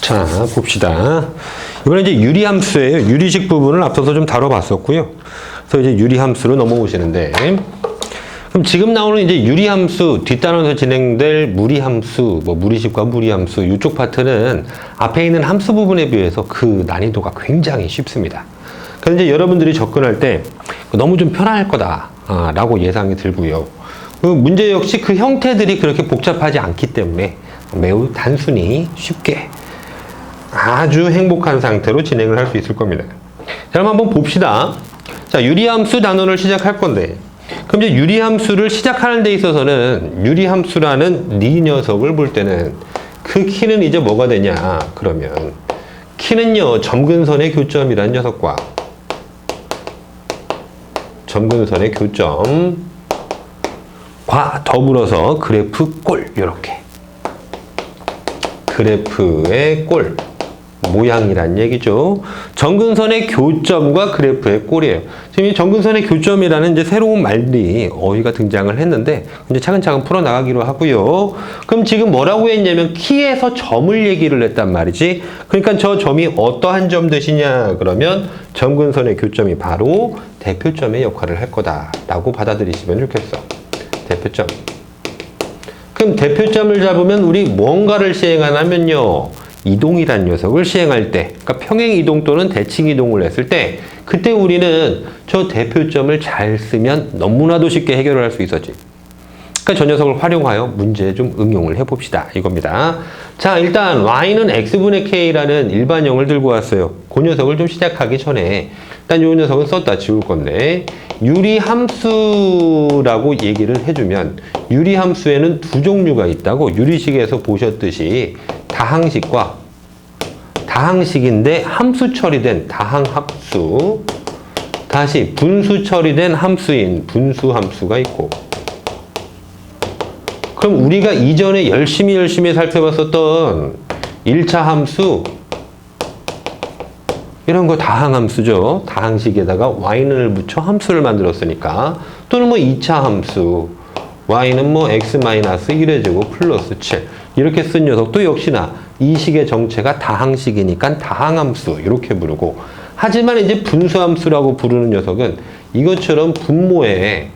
자, 봅시다. 이번에 이제 유리함수예요. 유리식 부분을 앞서서 좀 다뤄봤었고요. 그래서 이제 유리함수로 넘어오시는데, 그럼 지금 나오는 이제 유리함수, 뒷단원에서 진행될 무리함수, 뭐 무리식과 무리함수, 이쪽 파트는 앞에 있는 함수 부분에 비해서 그 난이도가 굉장히 쉽습니다. 그래서 이제 여러분들이 접근할 때 너무 좀 편할 거다, 라고 예상이 들고요. 그 문제 역시 그 형태들이 그렇게 복잡하지 않기 때문에 매우 단순히 쉽게 아주 행복한 상태로 진행을 할 수 있을 겁니다. 자, 그럼 한번 봅시다. 자, 유리함수 단원을 시작할 건데, 그럼 이제 유리함수를 시작하는 데 있어서는 유리함수라는 이 녀석을 볼 때는 그 키는 이제 뭐가 되냐? 그러면 키는요, 점근선의 교점이라는 녀석과 점근선의 교점과 더불어서 그래프 꼴, 요렇게 그래프의 꼴 모양이란 얘기죠. 점근선의 교점과 그래프의 꼴이에요. 지금 이 점근선의 교점이라는 이제 새로운 말이 어휘가 등장을 했는데 이제 차근차근 풀어나가기로 하고요. 그럼 지금 뭐라고 했냐면 키에서 점을 얘기를 했단 말이지. 그러니까 저 점이 어떠한 점 뜻이냐 그러면 점근선의 교점이 바로 대표점의 역할을 할 거다라고 받아들이시면 좋겠어. 대표점. 그럼 대표점을 잡으면 우리 뭔가를 시행하냐면요. 이동이란 녀석을 시행할 때, 그러니까 평행 이동 또는 대칭 이동을 했을 때, 그때 우리는 저 대표점을 잘 쓰면 너무나도 쉽게 해결을 할 수 있었지. 그러니까 저 녀석을 활용하여 문제에 좀 응용을 해봅시다. 이겁니다. 자, 일단 y는 x분의 k라는 일반형을 들고 왔어요. 그 녀석을 좀 시작하기 전에 일단 이 녀석은 썼다 지울 건데, 유리함수라고 얘기를 해주면 유리함수에는 두 종류가 있다고 유리식에서 보셨듯이 다항식과 다항식인데 함수 처리된 다항함수, 다시 분수 처리된 함수인 분수함수가 있고, 그럼 우리가 이전에 열심히 살펴봤었던 1차 함수 이런 거 다항함수죠. 다항식에다가 y는을 붙여 함수를 만들었으니까. 또는 뭐 2차 함수 y는 뭐 x-1의 제곱 플러스 7 이렇게 쓴 녀석도 역시나 이 식의 정체가 다항식이니까 다항함수 이렇게 부르고, 하지만 이제 분수함수라고 부르는 녀석은 이것처럼 분모에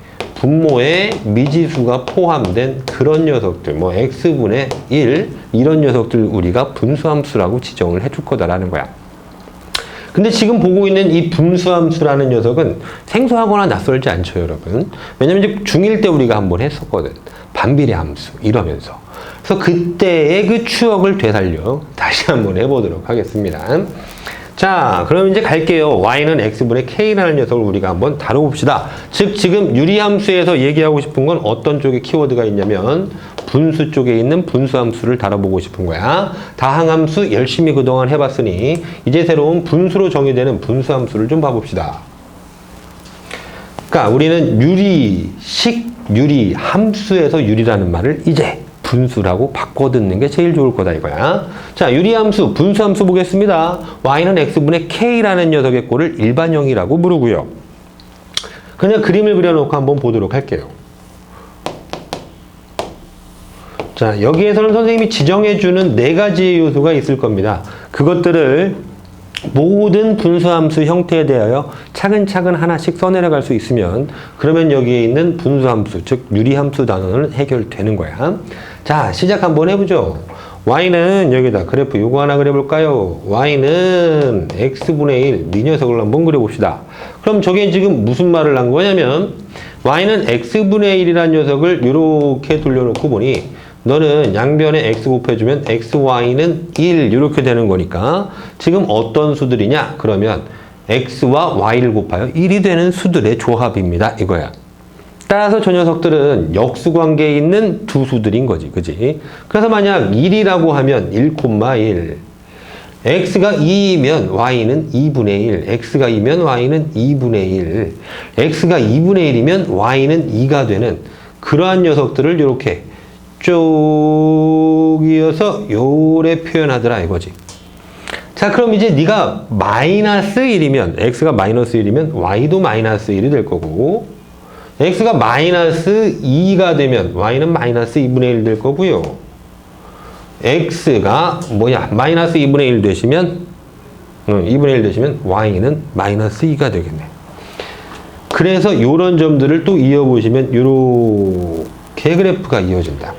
미지수가 포함된 그런 녀석들, 뭐 x분의 1 이런 녀석들 우리가 분수함수라고 지정을 해줄 거다라는 거야. 근데 지금 보고 있는 이 분수함수라는 녀석은 생소하거나 낯설지 않죠, 여러분. 왜냐면 이제 중1 때 우리가 한번 했었거든. 반비례 함수 이러면서. 그래서 그때의 그 추억을 되살려 다시 한번 해보도록 하겠습니다. 자, 그럼 이제 갈게요. y는 x분의 k라는 녀석을 우리가 한번 다뤄봅시다. 즉, 지금 유리함수에서 얘기하고 싶은 건 어떤 쪽에 키워드가 있냐면 분수 쪽에 있는 분수함수를 다뤄보고 싶은 거야. 다항함수 열심히 그동안 해봤으니 이제 새로운 분수로 정의되는 분수함수를 좀 봐봅시다. 그러니까 우리는 유리함수에서 유리라는 말을 이제 분수라고 바꿔 듣는 게 제일 좋을 거다 이거야. 자, 유리함수, 분수함수 보겠습니다. y는 x분의 k라는 녀석의 꼴을 일반형이라고 부르고요. 그냥 그림을 그려놓고 한번 보도록 할게요. 자, 여기에서는 선생님이 지정해주는 4가지의 요소가 있을 겁니다. 그것들을 모든 분수함수 형태에 대하여 차근차근 하나씩 써내려갈 수 있으면 그러면 여기에 있는 분수함수, 즉 유리함수 단원은 해결되는 거야. 자, 시작 한번 해보죠. y는 여기다 그래프 요거 하나 그려볼까요? y는 x분의 1 이 녀석을 한번 그려봅시다. 그럼 저게 지금 무슨 말을 한 거냐면 y는 x분의 1이라는 녀석을 이렇게 돌려놓고 보니 너는 양변에 x 곱해주면 xy는 1 이렇게 되는 거니까 지금 어떤 수들이냐? 그러면 x와 y를 곱하여 1이 되는 수들의 조합입니다. 이거야. 따라서 저 녀석들은 역수관계에 있는 두 수들인 거지. 그지? 그래서 만약 1이라고 하면 1,1 x가 2이면 y는 2분의 1 x가 2면 y는 2분의 1 x가 2분의 1이면 y는 2가 되는 그러한 녀석들을 이렇게 쭉 이어서 요래 표현하더라 이거지. 자, 그럼 이제 네가 마이너스 1이면 x가 마이너스 1이면 y도 마이너스 1이 될 거고, x가 마이너스 2가 되면 y는 마이너스 2분의 1 될 거고요. x가 뭐야? 마이너스 2분의 1 되시면 2분의 1 되시면 y는 마이너스 2가 되겠네. 그래서 이런 점들을 또 이어보시면 이렇게 그래프가 이어진다.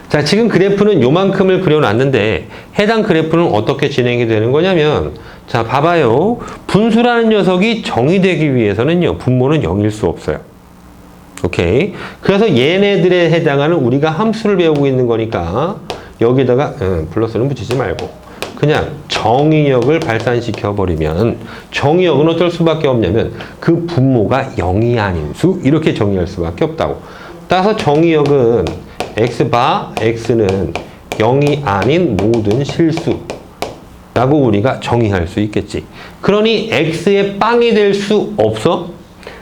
자, 지금 그래프는 요만큼을 그려놨는데 해당 그래프는 어떻게 진행이 되는 거냐면, 자, 봐봐요. 분수라는 녀석이 정의되기 위해서는요, 분모는 0일 수 없어요. 오케이. 그래서 얘네들에 해당하는 우리가 함수를 배우고 있는 거니까 여기다가 플러스는 붙이지 말고 그냥 정의역을 발산시켜 버리면, 정의역은 어떨 수밖에 없냐면 그 분모가 0이 아닌 수, 이렇게 정의할 수밖에 없다고. 따라서 정의역은 x바 x는 0이 아닌 모든 실수라고 우리가 정의할 수 있겠지. 그러니 x의 빵이 될 수 없어?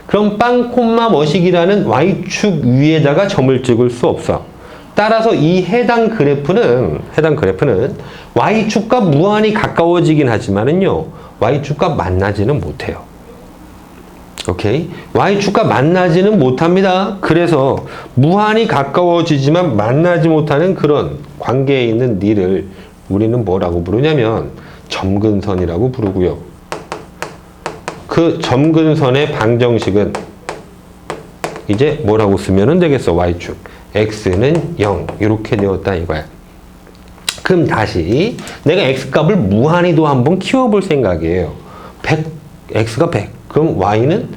그럼 빵 콤마 뭐식이라는 y축 위에다가 점을 찍을 수 없어. 따라서 이 해당 그래프는 y축과 무한히 가까워지긴 하지만은요, y축과 만나지는 못해요. 오케이? y축과 만나지는 못합니다. 그래서 무한히 가까워지지만 만나지 못하는 그런 관계에 있는 니를 우리는 뭐라고 부르냐면 점근선이라고 부르고요. 그 점근선의 방정식은 이제 뭐라고 쓰면 되겠어? y축. x는 0. 이렇게 되었다 이거야. 그럼 다시 내가 x값을 무한히도 한번 키워볼 생각이에요. 100, x가 100. 그럼 y는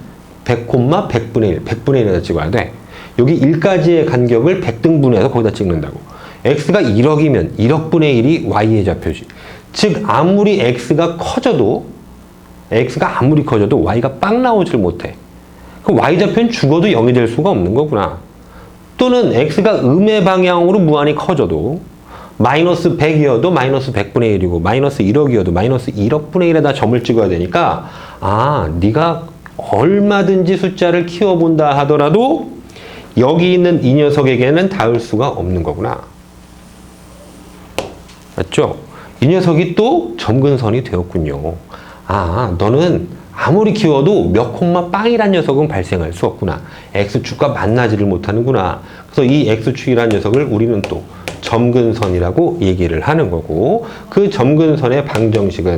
100, 100분의 1. 100분의 1에다 찍어야 돼. 여기 1까지의 간격을 100등분해서 거기다 찍는다고. x가 1억이면 1억분의 1이 y의 좌표지. 즉 아무리 x가 커져도 y가 빵 나오질 못해. 그럼 y-좌표는 죽어도 0이 될 수가 없는 거구나. 또는 x가 음의 방향으로 무한히 커져도 마이너스 100이어도 마이너스 100분의 1이고 마이너스 1억이어도 마이너스 1억분의 1에다 점을 찍어야 되니까, 네가 얼마든지 숫자를 키워본다 하더라도 여기 있는 이 녀석에게는 닿을 수가 없는 거구나. 맞죠? 이 녀석이 또 점근선이 되었군요. 너는 아무리 키워도 몇 콤마 빵이란 녀석은 발생할 수 없구나. x축과 만나지를 못하는구나. 그래서 이 x축이란 녀석을 우리는 또 점근선이라고 얘기를 하는 거고, 그 점근선의 방정식은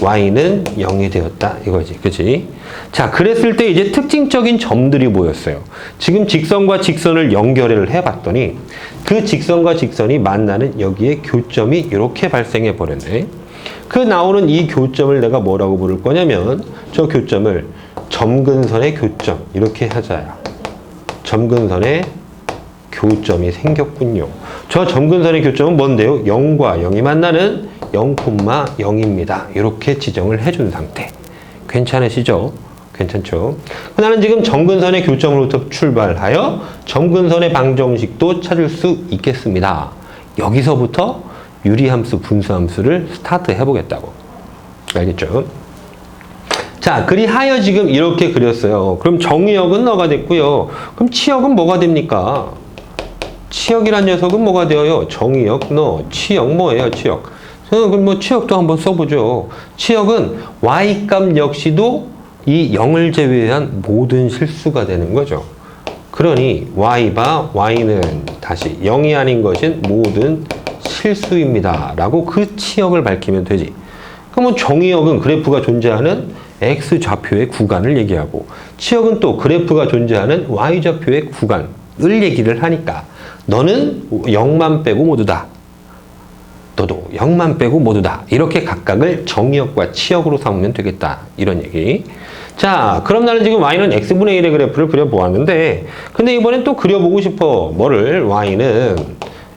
y는 0이 되었다 이거지. 그치? 자, 그랬을 때 이제 특징적인 점들이 보였어요. 지금 직선과 직선을 연결을 해봤더니 그 직선과 직선이 만나는 여기에 교점이 이렇게 발생해 버렸네. 그 나오는 이 교점을 내가 뭐라고 부를 거냐면, 저 교점을 점근선의 교점 이렇게 하자야. 점근선의 교점이 생겼군요. 저 점근선의 교점은 뭔데요? 0과 0이 만나는 0,0입니다. 이렇게 지정을 해준 상태. 괜찮으시죠? 괜찮죠? 나는 지금 점근선의 교점으로부터 출발하여 점근선의 방정식도 찾을 수 있겠습니다. 여기서부터 유리함수, 분수함수를 스타트 해보겠다고. 알겠죠? 자, 그리하여 지금 이렇게 그렸어요. 그럼 정의역은 너가 됐고요. 그럼 치역은 뭐가 됩니까? 치역이란 녀석은 뭐가 되어요? 정의역 너, 치역 뭐예요? 치역. 그럼 뭐 치역도 한번 써보죠. 치역은 y값 역시도 이 0을 제외한 모든 실수가 되는 거죠. 그러니 y바 y는 다시 0이 아닌 것은 모든 실수입니다. 라고 그 치역을 밝히면 되지. 그러면 정의역은 그래프가 존재하는 x좌표의 구간을 얘기하고, 치역은 또 그래프가 존재하는 y좌표의 구간을 얘기를 하니까 너는 0만 빼고 모두다. 너도 0만 빼고 모두다. 이렇게 각각을 정의역과 치역으로 삼으면 되겠다. 이런 얘기. 자, 그럼 나는 지금 y는 x분의 1의 그래프를 그려보았는데, 근데 이번엔 또 그려보고 싶어. 뭐를? y는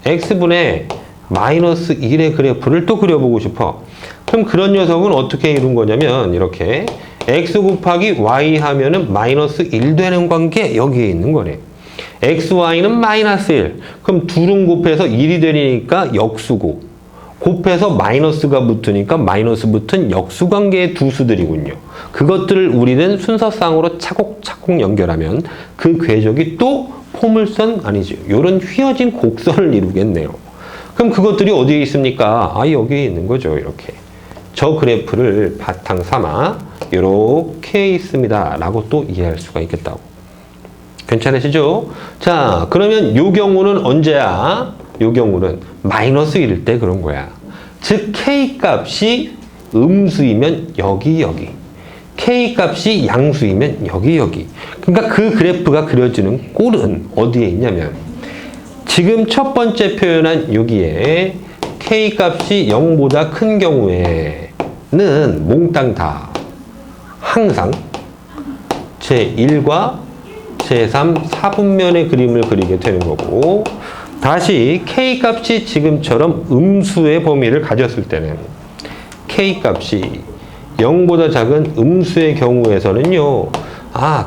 x분의 마이너스 1의 그래프를 또 그려보고 싶어. 그럼 그런 녀석은 어떻게 이룬 거냐면, 이렇게 x 곱하기 y 하면은 마이너스 1 되는 관계 여기에 있는 거네. xy는 마이너스 1. 그럼 둘은 곱해서 1이 되니까 역수고, 곱해서 마이너스가 붙으니까 마이너스 붙은 역수 관계의 두 수들이군요. 그것들을 우리는 순서상으로 차곡차곡 연결하면 그 궤적이 또 포물선 아니죠. 요런 휘어진 곡선을 이루겠네요. 그럼 그것들이 어디에 있습니까? 여기에 있는 거죠. 이렇게. 저 그래프를 바탕 삼아 이렇게 있습니다. 라고 또 이해할 수가 있겠다고. 괜찮으시죠? 자, 그러면 요 경우는 언제야? 요 경우는 마이너스 1일 때 그런 거야. 즉 K 값이 음수이면 여기. K 값이 양수이면 여기. 그러니까 그 그래프가 그려지는 꼴은 어디에 있냐면 지금 첫 번째 표현한 여기에 K 값이 0보다 큰 경우에는 몽땅 다 항상 제1과 제3 사분면의 그림을 그리게 되는 거고, 다시 K 값이 지금처럼 음수의 범위를 가졌을 때는 K 값이 0보다 작은 음수의 경우에서는요,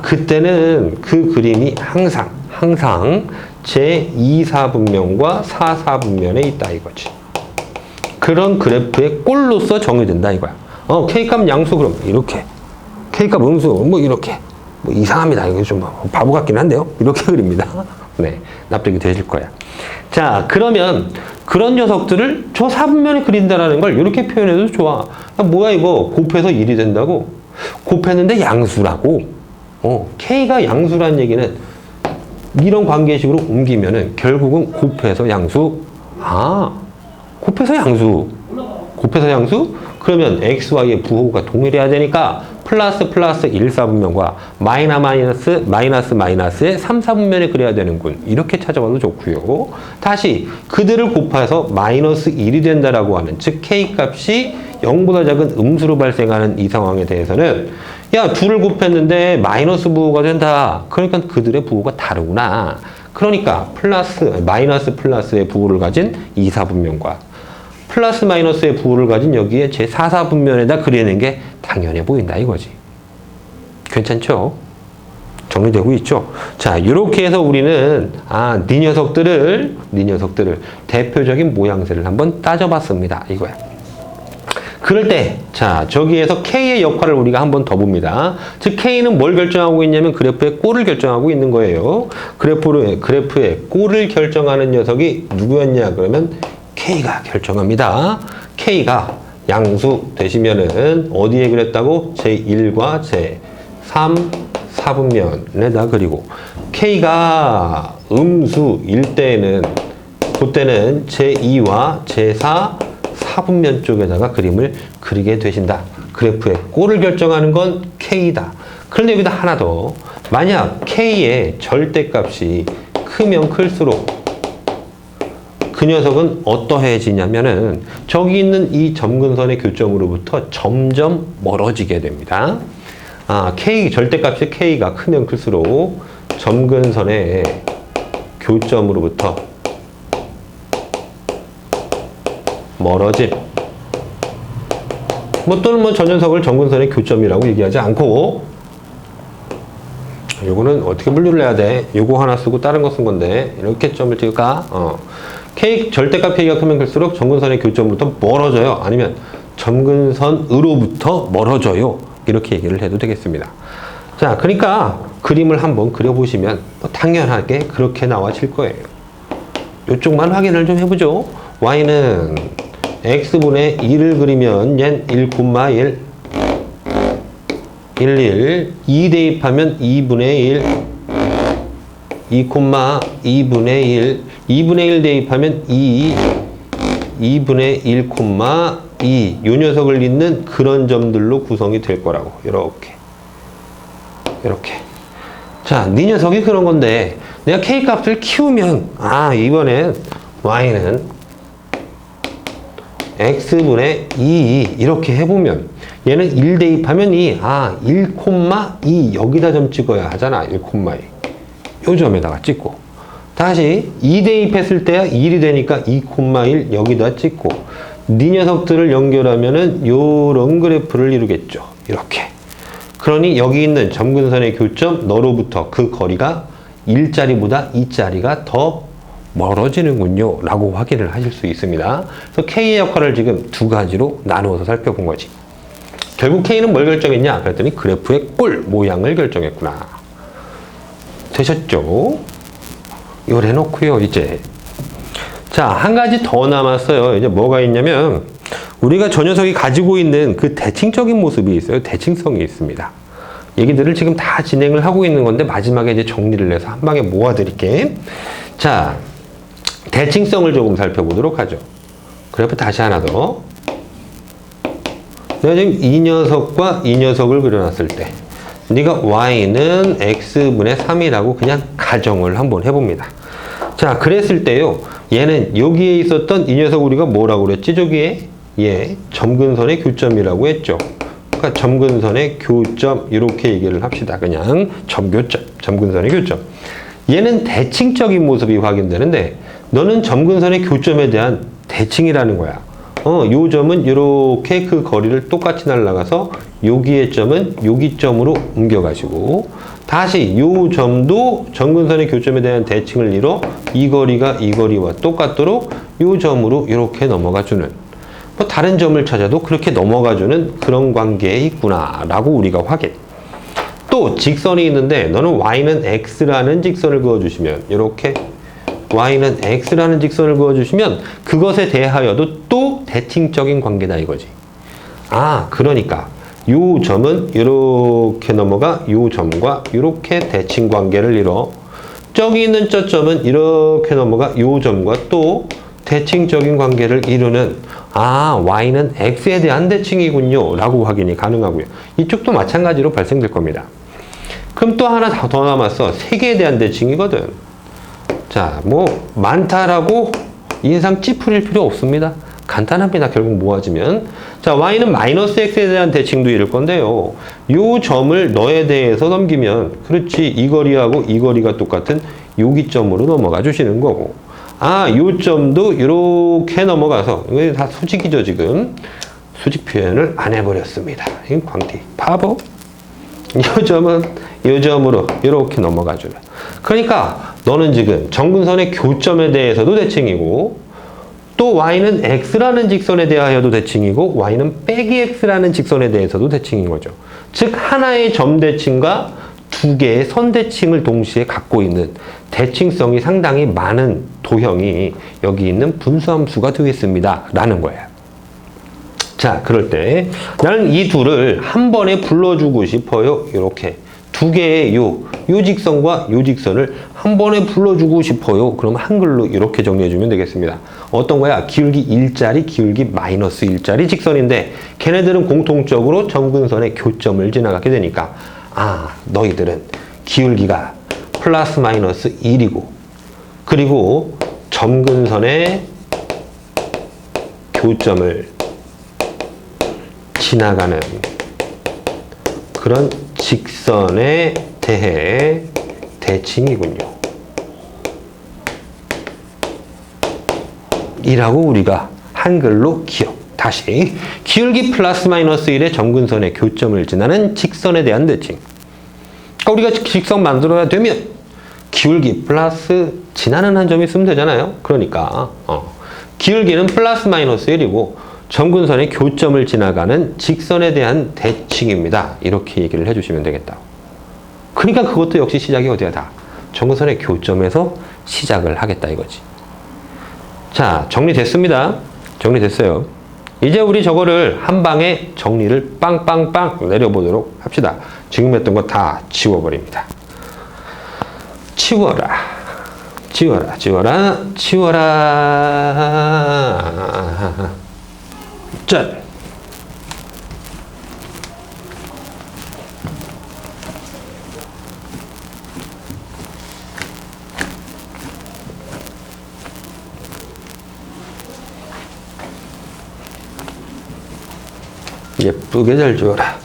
그때는 그 그림이 항상 제2 사분면과 4 사분면에 있다 이거지. 그런 그래프의 꼴로서 정의된다 이거야. K값 양수 그럼 이렇게, K값 음수 뭐 이렇게, 뭐 이상합니다. 이게 좀 바보 같긴 한데요. 이렇게 그립니다. 네, 납득이 되실 거야. 자, 그러면 그런 녀석들을 저 사분면에 그린다라는 걸 이렇게 표현해도 좋아. 뭐야 이거 곱해서 1이 된다고? 곱했는데 양수라고? K가 양수란 얘기는 이런 관계식으로 옮기면은 결국은 곱해서 양수. 곱해서 양수. 그러면 XY의 부호가 동일해야 되니까 플러스 1 사분면과 마이너스의 3 사분면에 그려야 되는군. 이렇게 찾아봐도 좋고요. 다시 그들을 곱해서 마이너스 1이 된다라고 하는, 즉 K 값이 0보다 작은 음수로 발생하는 이 상황에 대해서는 야, 둘을 곱했는데 마이너스 부호가 된다. 그러니까 그들의 부호가 다르구나. 그러니까 마이너스 플러스의 부호를 가진 2 사분면과 플러스 마이너스의 부호를 가진 여기에 제 4 사분면에다 그리는 게 당연해 보인다 이거지. 괜찮죠? 정리되고 있죠? 자, 이렇게 해서 우리는 네 녀석들을 대표적인 모양새를 한번 따져봤습니다 이거야. 그럴 때, 자, 저기에서 K의 역할을 우리가 한번 더 봅니다. 즉, K는 뭘 결정하고 있냐면 그래프의 꼴을 결정하고 있는 거예요. 그래프의 꼴을 결정하는 녀석이 누구였냐? 그러면 K가 결정합니다. K가 양수 되시면은 어디에 그렸다고? 제1과 제3 사분면에다 그리고, K가 음수일 때는 그때는 제2와 제4 사분면 쪽에다가 그림을 그리게 되신다. 그래프의 꼴을 결정하는 건 K다. 그런데 여기다 하나 더. 만약 K의 절대값이 크면 클수록 그 녀석은 어떠해지냐면은 저기 있는 이 점근선의 교점으로부터 점점 멀어지게 됩니다. 절대값이 K가 크면 클수록 점근선의 교점으로부터 멀어짐. 또는 저 녀석을 점근선의 교점이라고 얘기하지 않고, 요거는 어떻게 분류를 해야 돼? 요거 하나 쓰고 다른 거 쓴 건데, 이렇게 점을 찍을까? 절대값 K가 크면 클수록 점근선의 교점으로부터 멀어져요. 아니면 점근선으로부터 멀어져요. 이렇게 얘기를 해도 되겠습니다. 자, 그러니까 그림을 한번 그려보시면 당연하게 그렇게 나와질 거예요. 이쪽만 확인을 좀 해보죠. Y는 X분의 2를 그리면 얜 1,1 2 대입하면 2분의 1 2,2분의 1 2분의 1 대입하면 2분의 1,2 요 녀석을 잇는 그런 점들로 구성이 될 거라고. 이렇게. 자, 네 녀석이 그런 건데 내가 K 값을 키우면 이번엔 Y는 X분의 2 이렇게 해보면 얘는 1 대입하면 1,2 여기다 점 찍어야 하잖아. 1,2 요 점에다가 찍고, 다시 2 대입했을 때야 1이 되니까 2,1 여기다 찍고, 네 녀석들을 연결하면은 요런 그래프를 이루겠죠. 이렇게. 그러니 여기 있는 점근선의 교점 너로부터 그 거리가 1자리보다 2자리가 더 멀어지는군요 라고 확인을 하실 수 있습니다. 그래서 K의 역할을 지금 두 가지로 나누어서 살펴본 거지. 결국 K는 뭘 결정했냐? 그랬더니 그래프의 꼴 모양을 결정했구나. 되셨죠? 요래 놓고요. 이제 자, 한 가지 더 남았어요. 이제 뭐가 있냐면 우리가 저 녀석이 가지고 있는 그 대칭적인 모습이 있어요. 대칭성이 있습니다. 얘기들을 지금 다 진행을 하고 있는 건데 마지막에 이제 정리를 해서 한 방에 모아드릴게. 자, 대칭성을 조금 살펴보도록 하죠. 그래프 다시 하나 더. 내가 지금 이 녀석과 이 녀석을 그려놨을 때 네가 y는 x분의 3이라고 그냥 가정을 한번 해봅니다. 자, 그랬을 때요. 얘는 여기에 있었던 이 녀석 우리가 뭐라고 그랬지? 저기에 점근선의 교점이라고 했죠. 그러니까 점근선의 교점 이렇게 얘기를 합시다. 그냥 점교점, 점근선의 교점. 얘는 대칭적인 모습이 확인되는데 너는 점근선의 교점에 대한 대칭이라는 거야. 요 점은 이렇게 그 거리를 똑같이 날아가서 여기의 점은 여기 점으로 옮겨가시고 다시 요 점도 점근선의 교점에 대한 대칭을 이뤄 이 거리가 이 거리와 똑같도록 요 점으로 이렇게 넘어가주는 뭐 다른 점을 찾아도 그렇게 넘어가주는 그런 관계에 있구나 라고 우리가 확인. 또 직선이 있는데 너는 y는 x라는 직선을 그어주시면 이렇게 y는 x라는 직선을 그어주시면 그것에 대하여도 또 대칭적인 관계다 이거지. 아, 그러니까 요 점은 이렇게 넘어가 요 점과 이렇게 대칭 관계를 이뤄 저기 있는 저 점은 이렇게 넘어가 요 점과 또 대칭적인 관계를 이루는 아, y는 x에 대한 대칭이군요 라고 확인이 가능하고요. 이쪽도 마찬가지로 발생될 겁니다. 그럼 또 하나 더 남았어. 세개에 대한 대칭이거든. 자, 뭐 많다라고 인상 찌푸릴 필요 없습니다. 간단합니다. 결국 모아지면. 자, y는 마이너스 x에 대한 대칭도 이룰 건데요. 요 점을 너에 대해서 넘기면 그렇지 이 거리하고 이 거리가 똑같은 여기 점으로 넘어가 주시는 거고 아, 요 점도 이렇게 넘어가서 이거 다 수직이죠 지금. 수직 표현을 안 해버렸습니다. 이 광티 바보. 요 점은 요 점으로 이렇게 넘어가 주는. 그러니까 너는 지금 점근선의 교점에 대해서도 대칭이고 또 y는 x라는 직선에 대하여도 대칭이고 y는 빼기 x라는 직선에 대해서도 대칭인 거죠. 즉 하나의 점 대칭과 두 개의 선 대칭을 동시에 갖고 있는 대칭성이 상당히 많은 도형이 여기 있는 분수함수가 되겠습니다 라는 거예요. 자, 그럴 때 나는 이 둘을 한 번에 불러주고 싶어요. 이렇게 두 개의 요 직선과 요 직선을 한 번에 불러주고 싶어요. 그럼 한글로 이렇게 정리해주면 되겠습니다. 어떤 거야? 기울기 1짜리, 기울기 마이너스 1짜리 직선인데 걔네들은 공통적으로 점근선의 교점을 지나가게 되니까 아, 너희들은 기울기가 플러스 마이너스 1이고 그리고 점근선의 교점을 지나가는 그런 직선에 대해 대칭이군요. 이라고 우리가 한글로 기억. 다시 기울기 플러스 마이너스 1의 점근선의 교점을 지나는 직선에 대한 대칭. 그러니까 우리가 직선 만들어야 되면 기울기 플러스 지나는 한 점이 있으면 되잖아요. 그러니까 기울기는 플러스 마이너스 1이고 점근선의 교점을 지나가는 직선에 대한 대칭입니다. 이렇게 얘기를 해주시면 되겠다. 그러니까 그것도 역시 시작이 어디야? 다 점근선의 교점에서 시작을 하겠다 이거지. 자, 정리됐습니다. 정리됐어요. 이제 우리 저거를 한 방에 정리를 빵빵빵 내려보도록 합시다. 지금 했던 거 다 지워버립니다. 치워라. 지워라. 지워라. 치워라. 짠! 예쁘게 잘 지워라.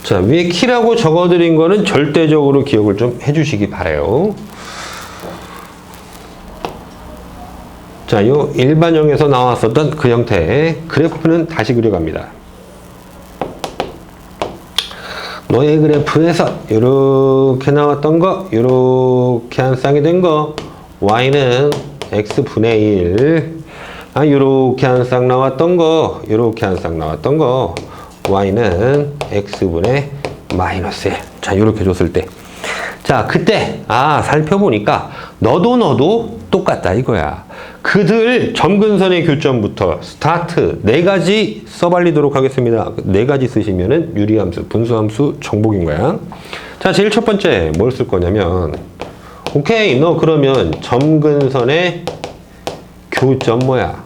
자, 위에 키라고 적어드린 거는 절대적으로 기억을 좀 해주시기 바래요. 자, 요 일반형에서 나왔었던 그 형태의 그래프는 다시 그려갑니다. 너의 그래프에서 이렇게 나왔던 거, 이렇게 한 쌍이 된 거, y는 x분의 1, 이렇게 한 쌍 나왔던 거, 이렇게 한 쌍 나왔던 거, y는 x분의 마이너스 1. 자, 이렇게 줬을 때 자, 그때 살펴보니까 너도 똑같다 이거야. 그들 점근선의 교점부터 스타트 4가지 써발리도록 하겠습니다. 4가지 쓰시면은 유리함수, 분수함수 정복인 거야. 자, 제일 첫 번째 뭘 쓸 거냐면 오케이, 너 그러면 점근선의 교점 뭐야?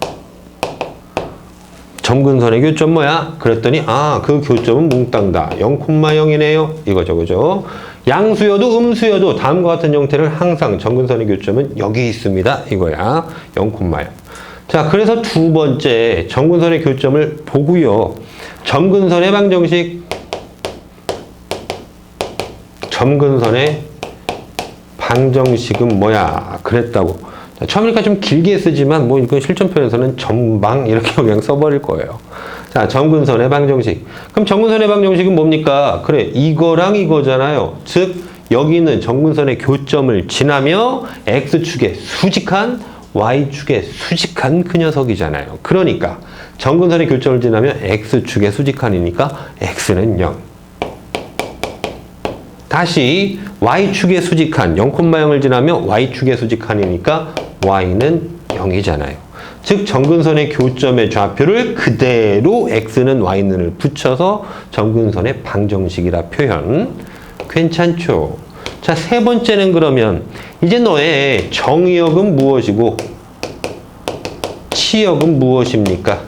점근선의 교점 뭐야? 그랬더니 그 교점은 몽땅 다 0,0이네요. 이거죠, 그죠? 양수여도 음수여도 다음과 같은 형태를 항상 점근선의 교점은 여기 있습니다. 이거야. 0,0. 자, 그래서 두 번째 점근선의 교점을 보고요. 점근선의 방정식, 점근선의 방정식은 뭐야? 그랬다고. 처음이니까 좀 길게 쓰지만 뭐 이건 실전편에서는 점방 이렇게 그냥 써버릴 거예요. 자, 점근선의 방정식. 그럼 점근선의 방정식은 뭡니까? 그래, 이거랑 이거잖아요. 즉 여기는 점근선의 교점을 지나며 x축에 수직한 y축에 수직한 그 녀석이잖아요. 그러니까 점근선의 교점을 지나며 x축에 수직한이니까 x는 0. 다시 y축에 수직한 0,0을 지나며 y축에 수직한이니까 y는 0이잖아요. 즉 점근선의 교점의 좌표를 그대로 x는 y는을 붙여서 점근선의 방정식이라 표현. 괜찮죠? 자, 세 번째는 그러면 이제 너의 정의역은 무엇이고 치역은 무엇입니까?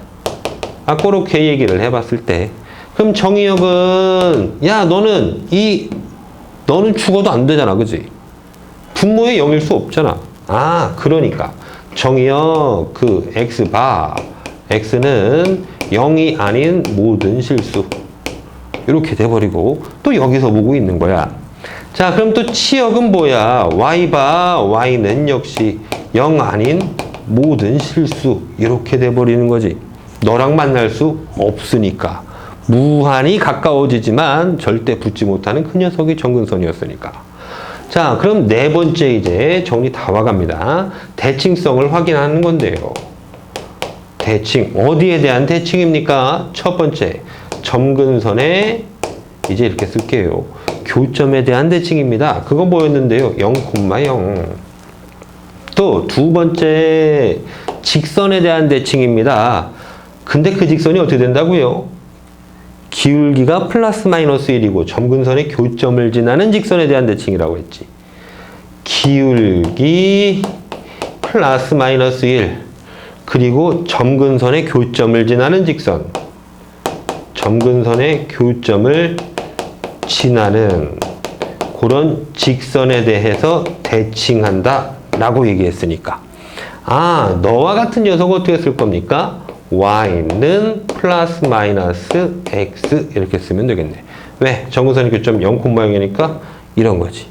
그렇게 얘기를 해봤을 때 그럼 정의역은 너는 죽어도 안 되잖아, 그지? 분모의 0일 수 없잖아. 그러니까 정의역 x바 x는 0이 아닌 모든 실수 이렇게 돼버리고 또 여기서 보고 있는 거야. 자, 그럼 또 치역은 뭐야? y바 y는 역시 0 아닌 모든 실수 이렇게 돼버리는 거지. 너랑 만날 수 없으니까. 무한히 가까워지지만 절대 붙지 못하는 그 녀석이 점근선이었으니까. 자, 그럼 네 번째 이제 정리 다 와갑니다. 대칭성을 확인하는 건데요. 대칭, 어디에 대한 대칭입니까? 첫 번째, 점근선에 이제 이렇게 쓸게요. 교점에 대한 대칭입니다. 그거 뭐였는데요? 0,0. 또 두 번째, 직선에 대한 대칭입니다. 근데 그 직선이 어떻게 된다고요? 기울기가 플러스 마이너스 1이고 점근선의 교점을 지나는 직선에 대한 대칭이라고 했지. 기울기 플러스 마이너스 1 그리고 점근선의 교점을 지나는 직선. 점근선의 교점을 지나는 그런 직선에 대해서 대칭한다 라고 얘기했으니까 너와 같은 녀석 어떻게 쓸 겁니까? y는 플러스 마이너스 x 이렇게 쓰면 되겠네. 왜? 점근선의 교점 0,0이니까 이런 거지.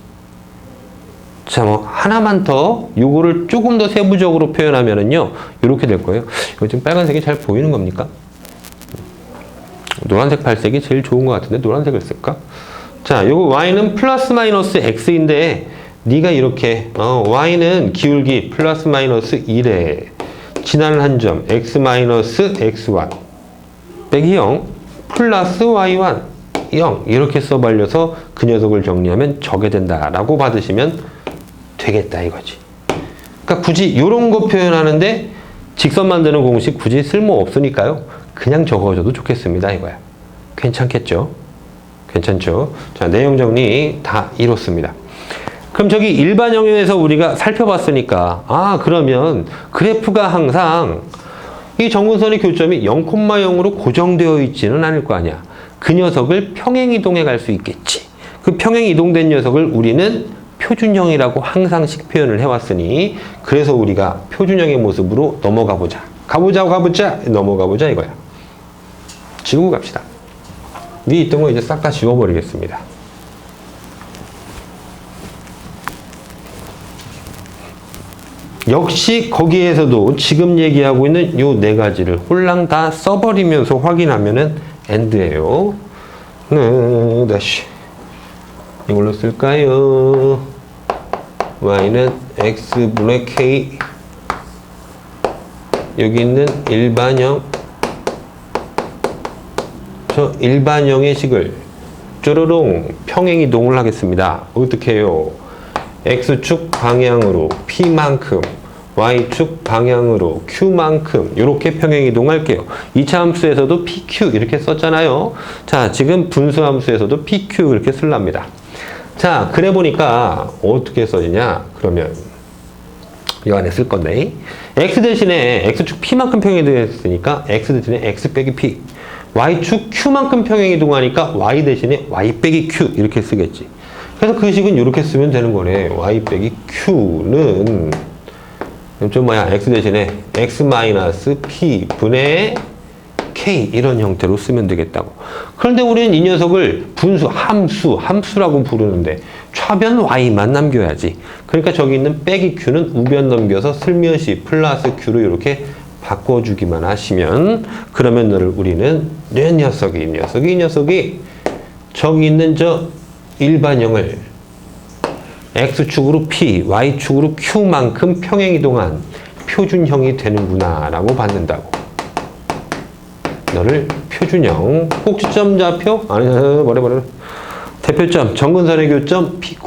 자, 뭐 하나만 더 요거를 조금 더 세부적으로 표현하면은요 이렇게 될 거예요. 이거 지금 빨간색이 잘 보이는 겁니까? 노란색 발색이 제일 좋은 것 같은데 노란색을 쓸까? 자, 요거 y는 플러스 마이너스 x인데 네가 이렇게 y는 기울기 플러스 마이너스 1에 지나는 한 점 x 마이너스 x1 빼기 0 플러스 y1 0 이렇게 써발려서 그 녀석을 정리하면 저게 된다라고 받으시면 되겠다 이거지. 그러니까 굳이 이런 거 표현하는데 직선 만드는 공식 굳이 쓸모 없으니까요. 그냥 적어줘도 좋겠습니다 이거야. 괜찮겠죠? 괜찮죠? 자, 내용 정리 다 이렇습니다. 그럼 저기 일반형에서 우리가 살펴봤으니까 그러면 그래프가 항상 이 점근선의 교점이 0,0으로 고정되어 있지는 않을 거 아니야. 그 녀석을 평행이동해 갈 수 있겠지. 그 평행이동된 녀석을 우리는 표준형이라고 항상씩 표현을 해왔으니 그래서 우리가 표준형의 모습으로 넘어가 보자. 넘어가 보자 이거야. 지우고 갑시다. 위에 있던 거 이제 싹 다 지워버리겠습니다. 역시 거기에서도 지금 얘기하고 있는 요 네 가지를 홀랑 다 써버리면서 확인하면은 엔드예요. 다시 이걸로 쓸까요? y는 x분의 k 여기 있는 일반형 저 일반형의 식을 쪼르롱 평행이동을 하겠습니다. 어떻게 해요? X축 방향으로 P만큼, Y축 방향으로 Q만큼 이렇게 평행이동할게요. 2차 함수에서도 PQ 이렇게 썼잖아요. 자, 지금 분수함수에서도 PQ 이렇게 쓰랍니다. 자, 그래 보니까 어떻게 써지냐? 그러면 이 안에 쓸 건데 X 대신에 X축 P만큼 평행이동했으니까 X 대신에 X 빼기 P, Y축 Q만큼 평행이동하니까 Y 대신에 Y 빼기 Q 이렇게 쓰겠지. 그래서 그 식은 이렇게 쓰면 되는 거네. Y 빼기 Q는 좀 뭐야? X 대신에 X 마이너스 P 분의 K 이런 형태로 쓰면 되겠다고. 그런데 우리는 이 녀석을 분수, 함수라고 부르는데 좌변 Y만 남겨야지. 그러니까 저기 있는 빼기 Q는 우변 넘겨서 슬며시 플러스 Q로 이렇게 바꿔주기만 하시면 그러면 우리는 이 녀석이 저기 있는 저 일반형을 X축으로 P, Y축으로 Q만큼 평행이동한 표준형이 되는구나 라고 받는다고. 너를 표준형, 꼭지점 좌표? 아니, 뭐래. 대표점, 정근선의 교점 P,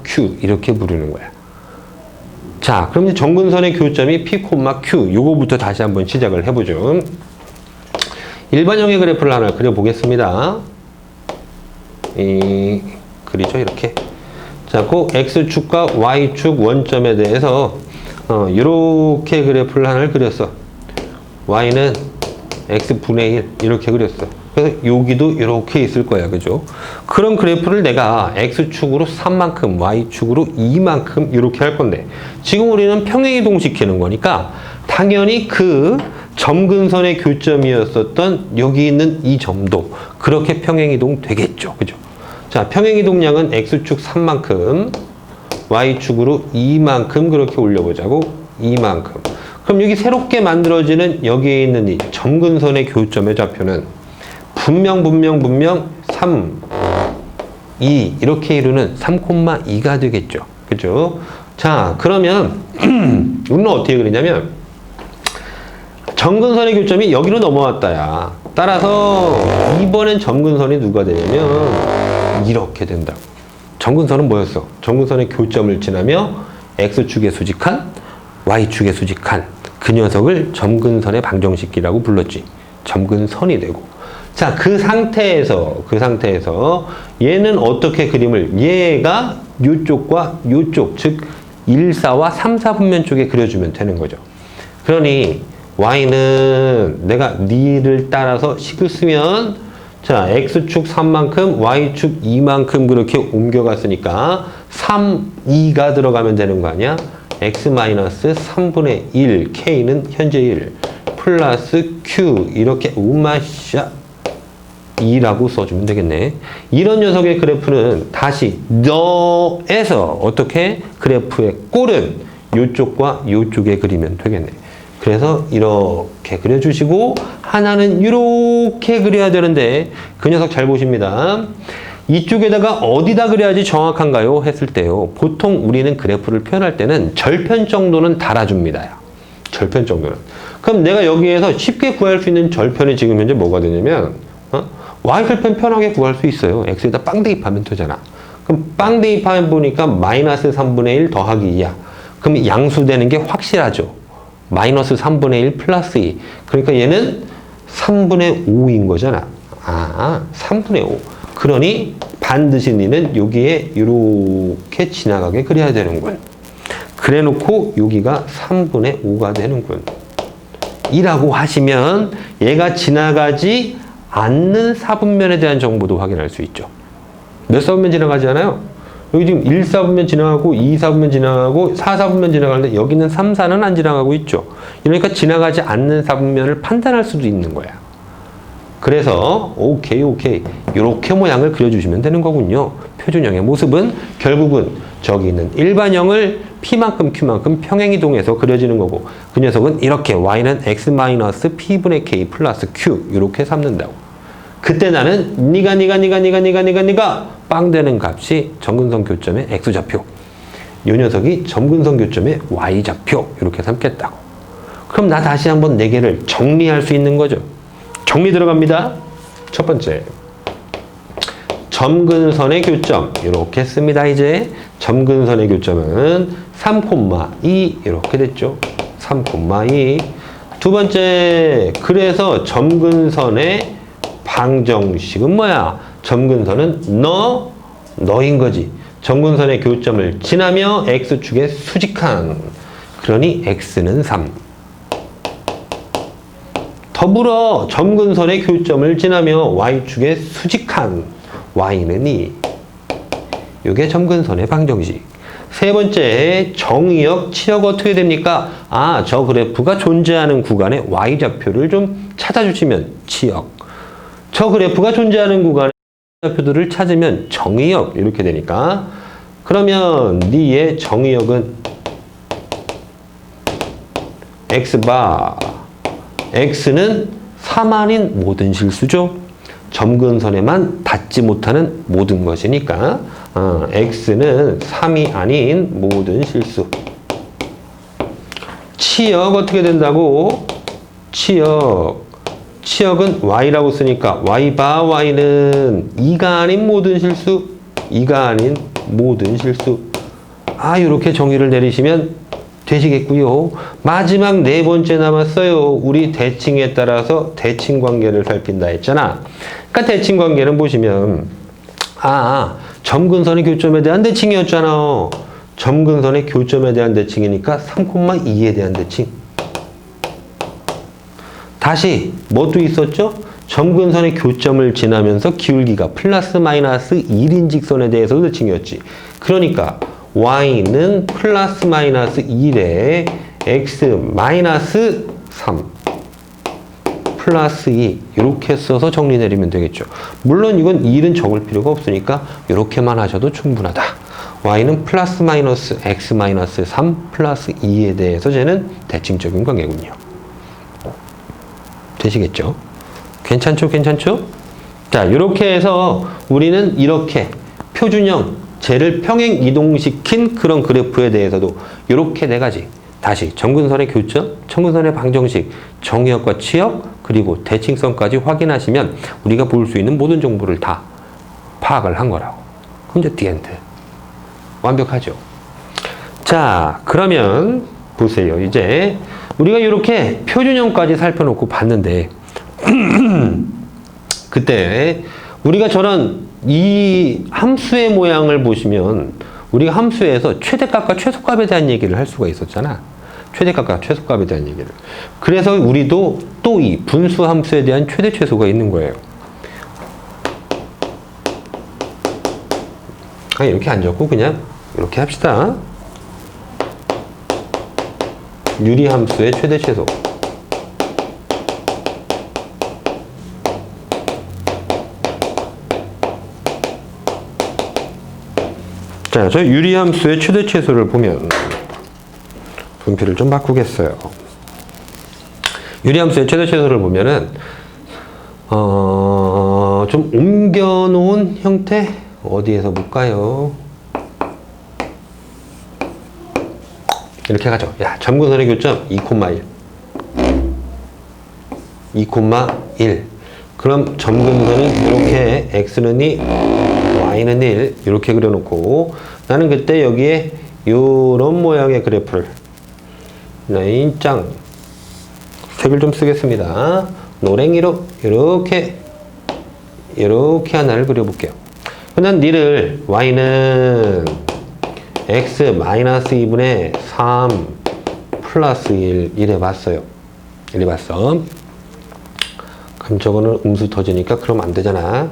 Q 이렇게 부르는 거야. 자, 그럼 이제 정근선의 교점이 P, Q 요거부터 다시 한번 시작을 해보죠. 일반형의 그래프를 하나 그려보겠습니다. 그리죠, 이렇게. 자, 그 X축과 Y축 원점에 대해서 이렇게 그래프를 하나를 그렸어. Y는 X분의 1 이렇게 그렸어. 그래서 여기도 이렇게 있을 거야, 그죠? 그런 그래프를 내가 X축으로 3만큼, Y축으로 2만큼 이렇게 할 건데 지금 우리는 평행이동시키는 거니까 당연히 그 점근선의 교점이었었던 여기 있는 이 점도 그렇게 평행이동 되겠죠, 그죠? 자, 평행이동량은 X축 3만큼, Y축으로 2만큼 그렇게 올려보자고. 2만큼. 그럼 여기 새롭게 만들어지는 여기에 있는 이 점근선의 교점의 좌표는 분명 3, 2 이렇게 이루는 3,2가 되겠죠. 그죠? 자, 그러면 우리는 어떻게 그리냐면 점근선의 교점이 여기로 넘어왔다야. 따라서 이번엔 점근선이 누가 되냐면 이렇게 된다. 점근선은 뭐였어? 점근선의 교점을 지나며 X축에 수직한, Y축에 수직한 그 녀석을 점근선의 방정식이라고 불렀지. 점근선이 되고. 자, 그 상태에서 얘는 어떻게 그림을, 얘가 요쪽과 요쪽, 즉 1, 4와 3, 4분면 쪽에 그려주면 되는 거죠. 그러니 Y는 내가 니를 따라서 식을 쓰면 자, X축 3만큼, Y축 2만큼 그렇게 옮겨갔으니까 3, 2가 들어가면 되는 거 아니야? X-3분의 1, K는 현재 1, 플러스 Q 이렇게 우마샤 2라고 써주면 되겠네. 이런 녀석의 그래프는 다시 너에서 어떻게 그래프의 꼴은 요쪽과 요쪽에 그리면 되겠네. 그래서 이렇게 그려주시고 하나는 이렇게 그려야 되는데 그 녀석 잘 보십니다. 이쪽에다가 어디다 그려야지 정확한가요? 했을 때요. 보통 우리는 그래프를 표현할 때는 절편 정도는 달아줍니다. 절편 정도는. 그럼 내가 여기에서 쉽게 구할 수 있는 절편이 지금 현재 뭐가 되냐면 Y절편 편하게 구할 수 있어요. X에다 빵 대입하면 되잖아. 그럼 빵 대입하면 보니까 마이너스 3분의 1 더하기 2야. 그럼 양수되는 게 확실하죠. 마이너스 3분의 1 플러스 2. 그러니까 얘는 3분의 5인 거잖아. 아, 3분의 5. 그러니 반드시 니는 여기에 이렇게 지나가게 그려야 되는군. 그래 놓고 여기가 3분의 5가 되는군. 이라고 하시면 얘가 지나가지 않는 사분면에 대한 정보도 확인할 수 있죠. 몇 사분면 지나가지 않아요? 여기 지금 1, 4분면 지나가고 2, 4분면 지나가고 4, 4분면 지나가는데 여기는 3, 4는 안 지나가고 있죠. 이러니까 지나가지 않는 사분면을 판단할 수도 있는 거야. 그래서 오케이 이렇게 모양을 그려주시면 되는 거군요. 표준형의 모습은 결국은 저기 있는 일반형을 P만큼 Q만큼 평행이동해서 그려지는 거고 그 녀석은 이렇게 Y는 X-P분의 K 플러스 Q 이렇게 삼는다고. 그때 나는 니가 빵 되는 값이 점근선 교점의 X좌표, 이 녀석이 점근선 교점의 Y좌표 이렇게 삼겠다고. 그럼 나 다시 한번 4개를 정리할 수 있는 거죠. 정리 들어갑니다. 첫 번째 점근선의 교점 이렇게 씁니다. 이제 점근선의 교점은 3,2 이렇게 됐죠. 3,2. 두 번째, 그래서 점근선의 방정식은 뭐야? 점근선은 너인 거지. 점근선의 교점을 지나며 x축의 수직한, 그러니 x는 3. 더불어 점근선의 교점을 지나며 y축의 수직한, y는 2. 이게 점근선의 방정식. 세 번째, 정의역, 치역 어떻게 됩니까? 저 그래프가 존재하는 구간의 y좌표를 좀 찾아주시면 치역. 저 그래프가 존재하는 구간의 y좌표들을 찾으면 정의역 이렇게 되니까, 그러면 니의 정의역은 x바, x는 3 아닌 모든 실수죠. 점근선에만 닿지 못하는 모든 것이니까 x는 3이 아닌 모든 실수. 치역 어떻게 된다고? 치역은 y라고 쓰니까 y바 y는 2가 아닌 모든 실수, 2가 아닌 모든 실수. 이렇게 정의를 내리시면 되시겠고요. 마지막 네 번째 남았어요. 우리 대칭에 따라서 대칭 관계를 살핀다 했잖아. 그러니까 대칭 관계는 보시면 점근선의 교점에 대한 대칭이었잖아. 점근선의 교점에 대한 대칭이니까 3,2에 대한 대칭. 다시 뭐 또 있었죠? 점근선의 교점을 지나면서 기울기가 플러스 마이너스 1인 직선에 대해서 대칭이었지. 그러니까 y는 플러스 마이너스 1에 x 마이너스 3 플러스 2 이렇게 써서 정리 내리면 되겠죠. 물론 이건 1은 적을 필요가 없으니까 이렇게만 하셔도 충분하다. y는 플러스 마이너스 x 마이너스 3 플러스 2에 대해서 쟤는 대칭적인 관계군요. 되시겠죠? 괜찮죠? 자, 이렇게 해서 우리는 이렇게 표준형 쟤를 평행 이동시킨 그런 그래프에 대해서도 이렇게 네 가지, 다시 점근선의 교점, 점근선의 방정식, 정의역과 치역, 그리고 대칭성까지 확인하시면 우리가 볼 수 있는 모든 정보를 다 파악을 한 거라고. 그럼 이제 디엔드. 완벽하죠? 자, 그러면 보세요. 이제 우리가 이렇게 표준형까지 살펴놓고 봤는데 그때 우리가 저런 이 함수의 모양을 보시면 우리가 함수에서 최대값과 최소값에 대한 얘기를 할 수가 있었잖아. 최대값과 최소값에 대한 얘기를. 그래서 우리도 또 이 분수 함수에 대한 최대 최소가 있는 거예요. 이렇게 안 적고 그냥 이렇게 합시다. 유리함수의 최대 최소. 자, 저 유리함수의 최대 최소를 보면 분필을 좀 바꾸겠어요. 유리함수의 최대 최소를 보면은 좀 옮겨놓은 형태 어디에서 볼까요? 이렇게 가죠. 점근선의 교점 2,1 2,1 그럼 점근선은 이렇게 x는 2 y는 1 이렇게 그려놓고 나는 그때 여기에 이런 모양의 그래프를 라인짱 색을 좀 쓰겠습니다. 노랭이로 이렇게 하나를 그려볼게요. 그냥 니를 y는 x 마이너스 2분의 3 플러스 1 이래 봤어요. 이래 봤어. 그럼 저거는 음수 터지니까 그럼 안 되잖아.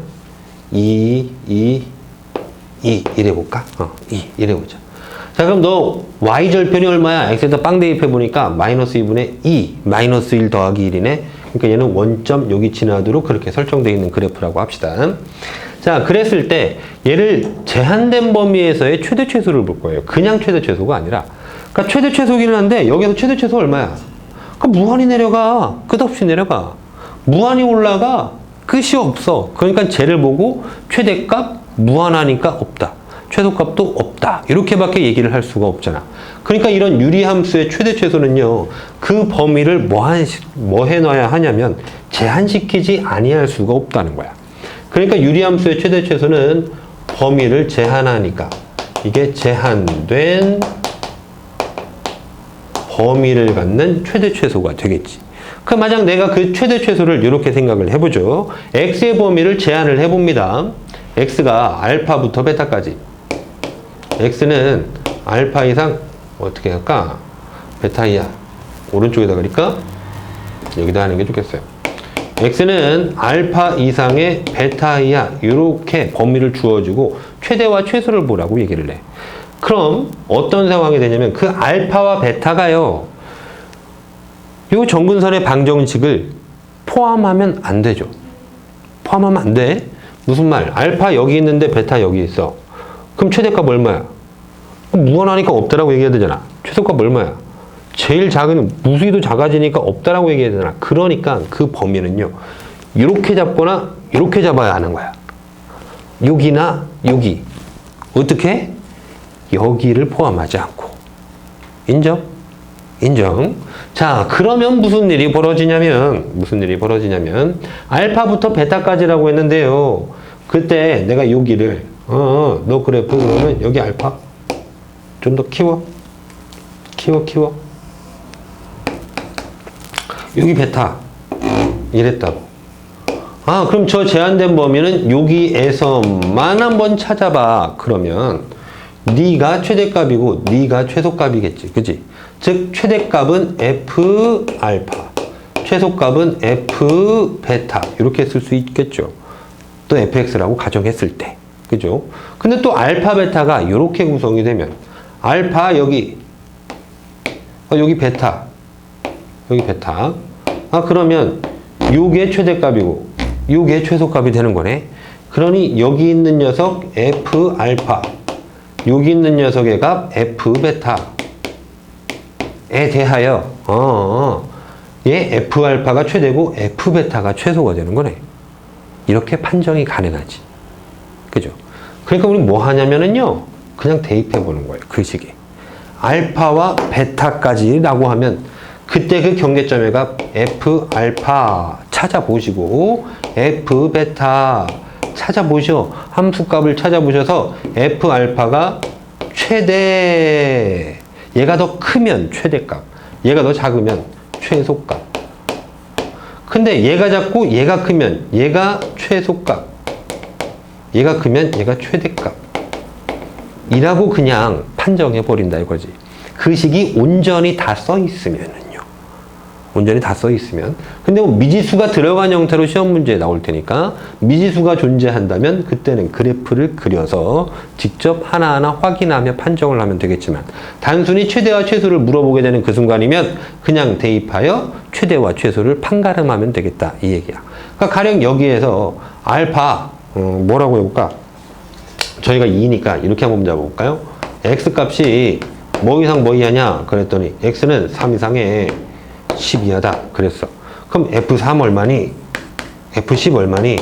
2 이래 볼까? 2 이래 보자. 자, 그럼 너 y절편이 얼마야? x에다 빵 대입해 보니까 마이너스 2분의 2 마이너스 1 더하기 1이네. 그러니까 얘는 원점 여기 지나도록 그렇게 설정되어 있는 그래프라고 합시다. 자, 그랬을 때 얘를 제한된 범위에서의 최대 최소를 볼 거예요. 그냥 최대 최소가 아니라. 그러니까 최대 최소기는 한데 여기서 최대 최소 얼마야? 그러니까 무한히 내려가. 끝없이 내려가. 무한히 올라가. 끝이 없어. 그러니까 쟤를 보고 최대값 무한하니까 없다. 최소값도 없다. 이렇게밖에 얘기를 할 수가 없잖아. 그러니까 이런 유리함수의 최대 최소는요. 그 범위를 뭐 해놔야 하냐면 제한시키지 아니할 수가 없다는 거야. 그러니까 유리함수의 최대 최소는 범위를 제한하니까 이게 제한된 범위를 갖는 최대 최소가 되겠지. 그럼 만약 내가 그 최대 최소를 이렇게 생각을 해보죠. x의 범위를 제한을 해봅니다. x가 알파부터 베타까지. x는 알파 이상 어떻게 할까? 베타 이하. 오른쪽에다 그릴까? 여기다 하는 게 좋겠어요. x는 알파 이상의 베타 이하 이렇게 범위를 주어주고 최대와 최소를 보라고 얘기를 해. 그럼 어떤 상황이 되냐면 그 알파와 베타가요. 요 정근선의 방정식을 포함하면 안 되죠. 포함하면 안 돼. 무슨 말? 알파 여기 있는데 베타 여기 있어. 그럼 최대값 얼마야? 무한하니까 없다라고 얘기해야 되잖아. 최소값 얼마야? 제일 작은 무수히도 작아지니까 없다라고 얘기해야 되잖아. 그러니까 그 범위는요. 이렇게 잡거나 이렇게 잡아야 하는 거야. 여기나 여기. 어떻게? 여기를 포함하지 않고. 인정? 인정. 자, 그러면 무슨 일이 벌어지냐면 알파부터 베타까지라고 했는데요. 그때 내가 여기를 너 그래프 그러면 여기 알파 좀 더 키워. 여기 베타 이랬다고. 아, 그럼 저 제한된 범위는 여기에서만 한번 찾아봐. 그러면 네가 최대값이고 네가 최소값이겠지. 그치? 즉 최대값은 f 알파, 최소값은 f 베타 이렇게 쓸 수 있겠죠. 또 fx라고 가정했을 때. 그죠? 근데 또 알파 베타가 이렇게 구성이 되면 알파 여기 여기 베타 여기 베타. 아, 그러면 요게 최대값이고 요게 최소값이 되는 거네. 그러니 여기 있는 녀석 f 알파, 여기 있는 녀석의 값 f 베타에 대하여 얘 f 알파가 최대고 f 베타가 최소가 되는 거네. 이렇게 판정이 가능하지. 그죠? 그러니까 우리 뭐 하냐면은요, 그냥 대입해 보는 거예요. 그 식에 알파와 베타까지라고 하면 그때 그 경계점의 값 f 알파 찾아보시고 f 베타 찾아보셔. 함수값을 찾아보셔서 f 알파가 최대, 얘가 더 크면 최대값, 얘가 더 작으면 최소값. 근데 얘가 작고 얘가 크면 얘가 최소값, 얘가 크면 얘가 최대값 이라고 그냥 판정해 버린다 이거지. 그 식이 온전히 다 써 있으면은요. 온전히 다 써 있으면. 근데 뭐 미지수가 들어간 형태로 시험 문제에 나올 테니까 미지수가 존재한다면 그때는 그래프를 그려서 직접 하나하나 확인하며 판정을 하면 되겠지만, 단순히 최대와 최소를 물어보게 되는 그 순간이면 그냥 대입하여 최대와 최소를 판가름하면 되겠다 이 얘기야. 그러니까 가령 여기에서 알파 뭐라고 해볼까? 저희가 2니까 이렇게 한번 잡아볼까요? x 값이 뭐 이상 뭐 이하냐 그랬더니 x는 3 이상에 10 이하다 그랬어. 그럼 f3 얼마니? f10 얼마니?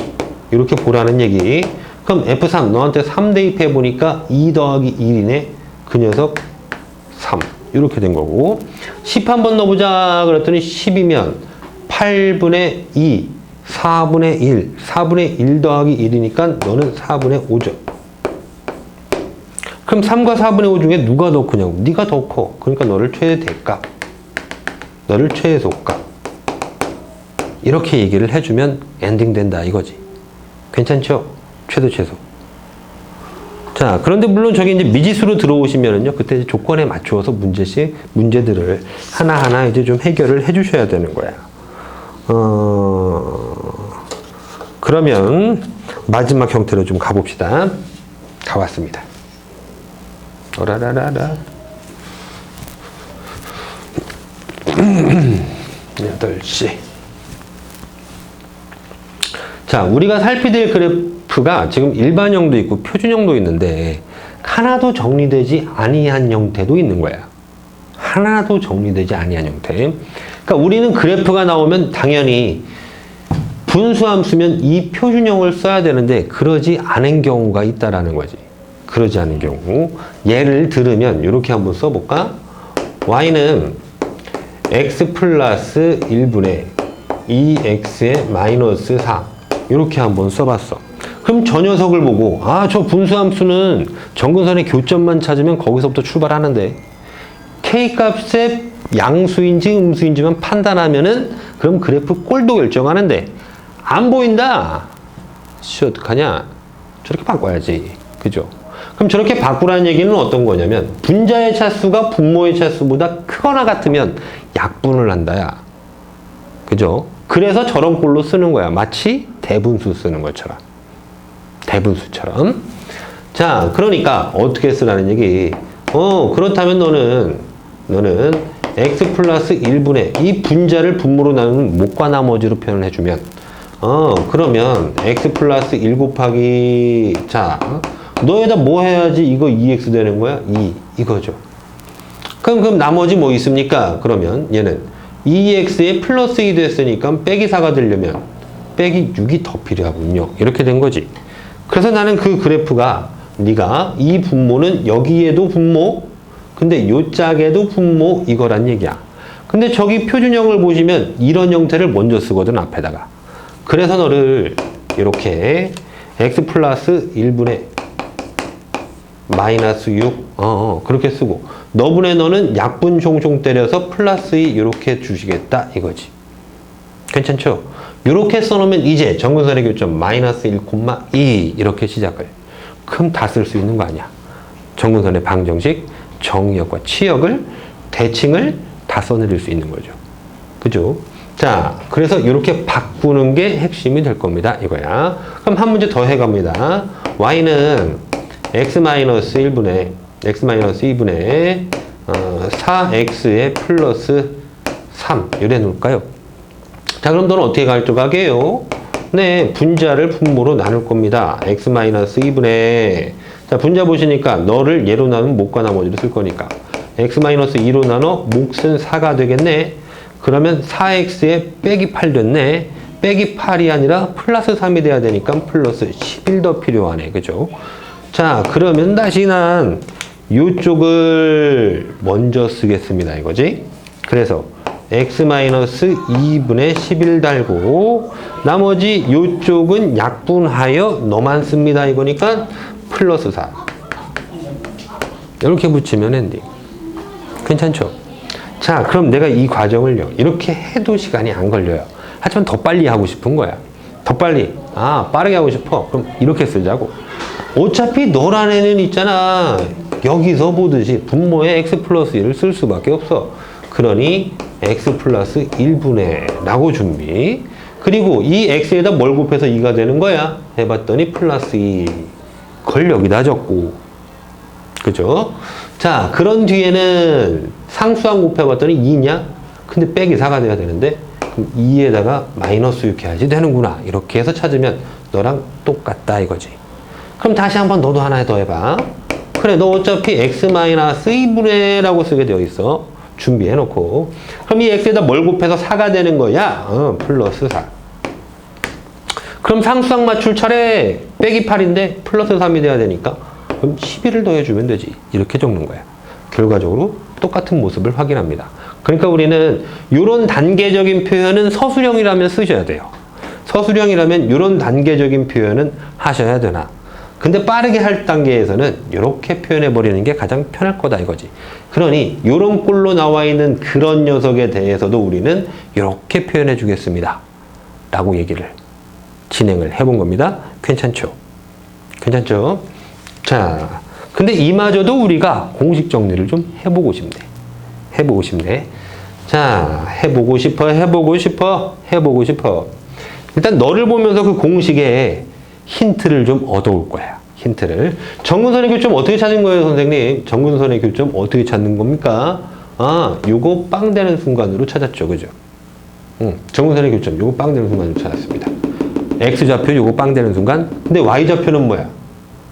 이렇게 보라는 얘기. 그럼 f3 너한테 3 대입해 보니까 2 더하기 1이네. 그 녀석 3 이렇게 된 거고, 10 한번 넣어보자 그랬더니 10이면 8분의 2 4분의 1 4분의 1 더하기 1이니까 너는 4분의 5죠. 그럼 3과 4분의 5 중에 누가 더 크냐고? 네가 더 커. 그러니까 너를 최대값, 너를 최소값 이렇게 얘기를 해주면 엔딩 된다 이거지. 괜찮죠? 최대 최소. 자, 그런데 물론 저기 이제 미지수로 들어오시면은요, 그때 이제 조건에 맞추어서 문제들을 하나하나 이제 좀 해결을 해주셔야 되는 거야. 그러면 마지막 형태로 좀 가봅시다. 다 왔습니다. 오라라라라. 8시. 자, 우리가 살피될 그래프가 지금 일반형도 있고 표준형도 있는데 하나도 정리되지 아니한 형태도 있는 거야. 하나도 정리되지 아니한 형태. 그러니까 우리는 그래프가 나오면 당연히 분수함수면 이 표준형을 써야 되는데 그러지 않은 경우가 있다라는 거지. 그러지 않은 경우. 예를 들으면 이렇게 한번 써볼까? y는 x 플러스 1분의 2x의 마이너스 4 이렇게 한번 써봤어. 그럼 저 녀석을 보고 아, 저 분수함수는 정근선의 교점만 찾으면 거기서부터 출발하는데 K값의 양수인지 음수인지만 판단하면은 그럼 그래프 꼴도 결정하는데 안 보인다. 어떡하냐? 저렇게 바꿔야지. 그죠? 그럼 저렇게 바꾸라는 얘기는 어떤 거냐면 분자의 차수가 분모의 차수보다 크거나 같으면 약분을 한다야. 그죠? 그래서 저런 꼴로 쓰는 거야. 마치 대분수 쓰는 것처럼. 대분수처럼. 자, 그러니까 어떻게 쓰라는 얘기. 그렇다면 너는 x 플러스 1분의 이 분자를 분모로 나누는 못과 나머지로 표현을 해주면 그러면 x 플러스 1 곱하기 자 너에다 뭐 해야지 이거 2x 되는 거야? 2 이거죠. 그럼 나머지 뭐 있습니까? 그러면 얘는 2x에 플러스 2 됐으니까 빼기 4가 되려면 빼기 6이 더 필요하군요. 이렇게 된 거지. 그래서 나는 그 그래프가 네가 이 분모는 여기에도 분모 근데 요 짝에도 분모 이거란 얘기야. 근데 저기 표준형을 보시면 이런 형태를 먼저 쓰거든 앞에다가. 그래서 너를 이렇게 x 플러스 1분의 마이너스 6 그렇게 쓰고 너분의 너는 약분 종종 때려서 플러스 2 이렇게 주시겠다 이거지. 괜찮죠? 이렇게 써놓으면 이제 정근선의 교점 마이너스 1,2 이렇게 시작을. 그럼 다 쓸 수 있는 거 아니야. 정근선의 방정식, 정의역과 치역을, 대칭을 다 써내릴 수 있는 거죠. 그죠? 자, 그래서 이렇게 바꾸는 게 핵심이 될 겁니다. 이거야. 그럼 한 문제 더 해갑니다. y는 x-1분의 x-2분의 4x의 플러스 3 이래 놓을까요? 자, 그럼 너는 어떻게 가져가게요? 네, 분자를 분모로 나눌 겁니다. x-2분의 자, 분자 보시니까 너를 얘로 나누면 못과 나머지로 쓸 거니까 x-2로 나눠 몫은 4가 되겠네. 그러면 4x에 빼기 8 됐네. 빼기 8이 아니라 플러스 3이 돼야 되니까 플러스 11 더 필요하네. 그죠? 자, 그러면 다시 난 이쪽을 먼저 쓰겠습니다. 이거지? 그래서 x-2분의 11 달고 나머지 이쪽은 약분하여 너만 씁니다. 이거니까 플러스 4 이렇게 붙이면 엔딩. 괜찮죠? 자, 그럼 내가 이 과정을요 이렇게 해도 시간이 안 걸려요. 하지만 더 빨리 하고 싶은 거야. 더 빨리 빠르게 하고 싶어. 그럼 이렇게 쓰자고. 어차피 너란 애는 있잖아. 여기서 보듯이 분모에 x 플러스 1을 쓸 수밖에 없어. 그러니 x 플러스 1분의 라고 준비. 그리고 이 x에다 뭘 곱해서 2가 되는 거야? 해봤더니 플러스 2. 그걸 여기다 적고. 그죠? 자, 그런 뒤에는 상수항 곱해봤더니 2냐? 근데 빼기 4가 돼야 되는데 그럼 2에다가 마이너스 6 해야지 되는구나. 이렇게 해서 찾으면 너랑 똑같다 이거지. 그럼 다시 한번 너도 하나 더 해봐. 그래, 너 어차피 x-2분의 라고 쓰게 되어 있어. 준비해놓고. 그럼 이 x에다 뭘 곱해서 4가 되는 거야? 플러스 4. 그럼 상수항 맞출 차례 빼기 8인데 플러스 3이 돼야 되니까 그럼 11을 더해주면 되지. 이렇게 적는 거야. 결과적으로 똑같은 모습을 확인합니다. 그러니까 우리는 이런 단계적인 표현은 서술형이라면 쓰셔야 돼요. 서술형이라면 이런 단계적인 표현은 하셔야 되나. 근데 빠르게 할 단계에서는 이렇게 표현해 버리는 게 가장 편할 거다 이거지. 그러니 이런 꼴로 나와 있는 그런 녀석에 대해서도 우리는 이렇게 표현해 주겠습니다 라고 얘기를 진행을 해본 겁니다. 괜찮죠? 괜찮죠? 자, 근데 이마저도 우리가 공식 정리를 좀 해보고 싶네. 해보고 싶네. 자, 해보고 싶어. 일단 너를 보면서 그 공식에 힌트를 좀 얻어올 거야. 힌트를. 정근선의 교점 어떻게 찾는 거예요, 선생님? 정근선의 교점 어떻게 찾는 겁니까? 요거 빵 되는 순간으로 찾았죠. 그죠? 정근선의 교점 요거 빵 되는 순간으로 찾았습니다. x좌표 요거 빵 되는 순간. 근데 y좌표는 뭐야?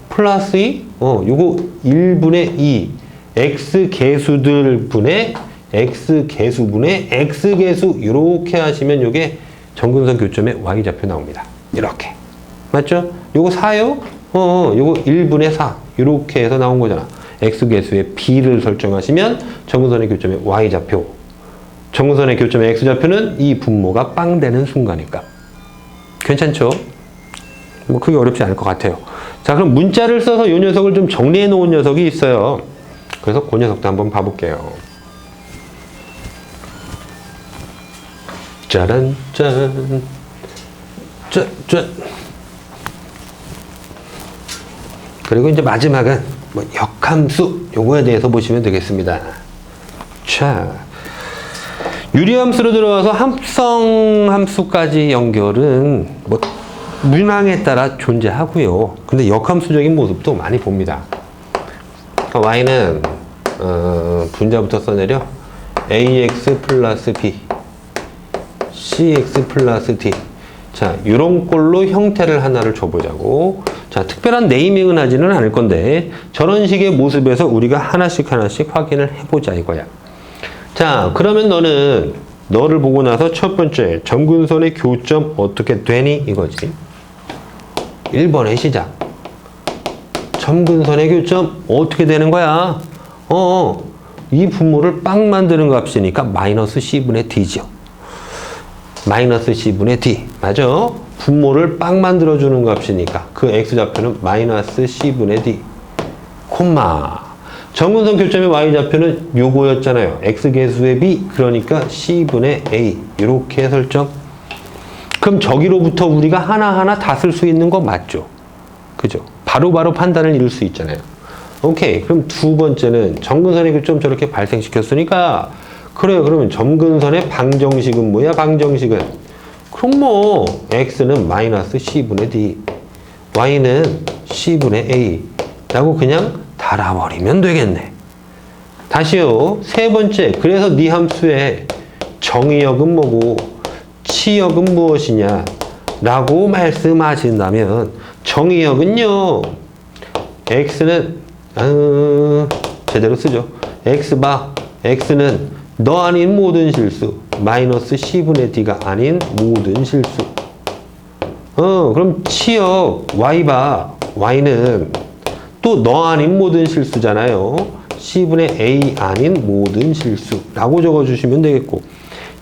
플러스 2? 요거 1분의 2. x개수들 분의 x개수분의 x개수 이렇게 하시면 요게 정근선 교점의 y좌표 나옵니다. 이렇게. 맞죠? 요거 4요? 요거 1분의 4. 이렇게 해서 나온 거잖아. x개수의 b를 설정하시면 정근선의 교점의 y좌표. 정근선의 교점의 x좌표는 이 분모가 빵 되는 순간이니까. 괜찮죠? 뭐 그게 어렵지 않을 것 같아요. 자, 그럼 문자를 써서 이 녀석을 좀 정리해 놓은 녀석이 있어요. 그래서 그 녀석도 한번 봐볼게요. 짜란, 짠. 짠. 그리고 이제 마지막은 뭐 역함수, 요거에 대해서 보시면 되겠습니다. 자, 유리함수로 들어와서 합성함수까지 연결은 뭐 문항에 따라 존재하고요. 근데 역함수적인 모습도 많이 봅니다. y는 분자부터 써내려 ax 플러스 b cx 플러스 d. 자, 요런 꼴로 형태를 하나를 줘보자고. 자, 특별한 네이밍은 하지는 않을 건데 저런 식의 모습에서 우리가 하나씩 확인을 해보자 이거야. 자, 그러면 너를 보고 나서 첫 번째 점근선의 교점 어떻게 되니 이거지. 1번의 시작. 점근선의 교점 어떻게 되는 거야? 이 분모를 빵 만드는 값이니까 마이너스 c분의 d죠. 마이너스 c분의 d. 맞아? 분모를 빵 만들어주는 값이니까 그 x좌표는 마이너스 c분의 d. 콤마. 점근선 교점의 y좌표는 요거였잖아요. x계수의 b. 그러니까 c분의 a. 이렇게 설정. 그럼 저기로부터 우리가 하나하나 다 쓸 수 있는 거 맞죠? 그죠? 바로바로 판단을 이룰 수 있잖아요. 오케이. 그럼 두 번째는 점근선의 교점 저렇게 발생시켰으니까 그래요. 그러면 점근선의 방정식은 뭐야? 방정식은 그럼 뭐 x는 마이너스 c분의 d, y는 c분의 a 라고 그냥 달아버리면 되겠네. 다시요. 세 번째. 그래서 네 함수의 정의역은 뭐고 치역은 무엇이냐 라고 말씀하신다면 정의역은요. x는 제대로 쓰죠. x바 x는 너 아닌 모든 실수 마이너스 c분의 d가 아닌 모든 실수. 그럼 치역 y바 y는 또 너 아닌 모든 실수잖아요. c분의 a 아닌 모든 실수라고 적어주시면 되겠고,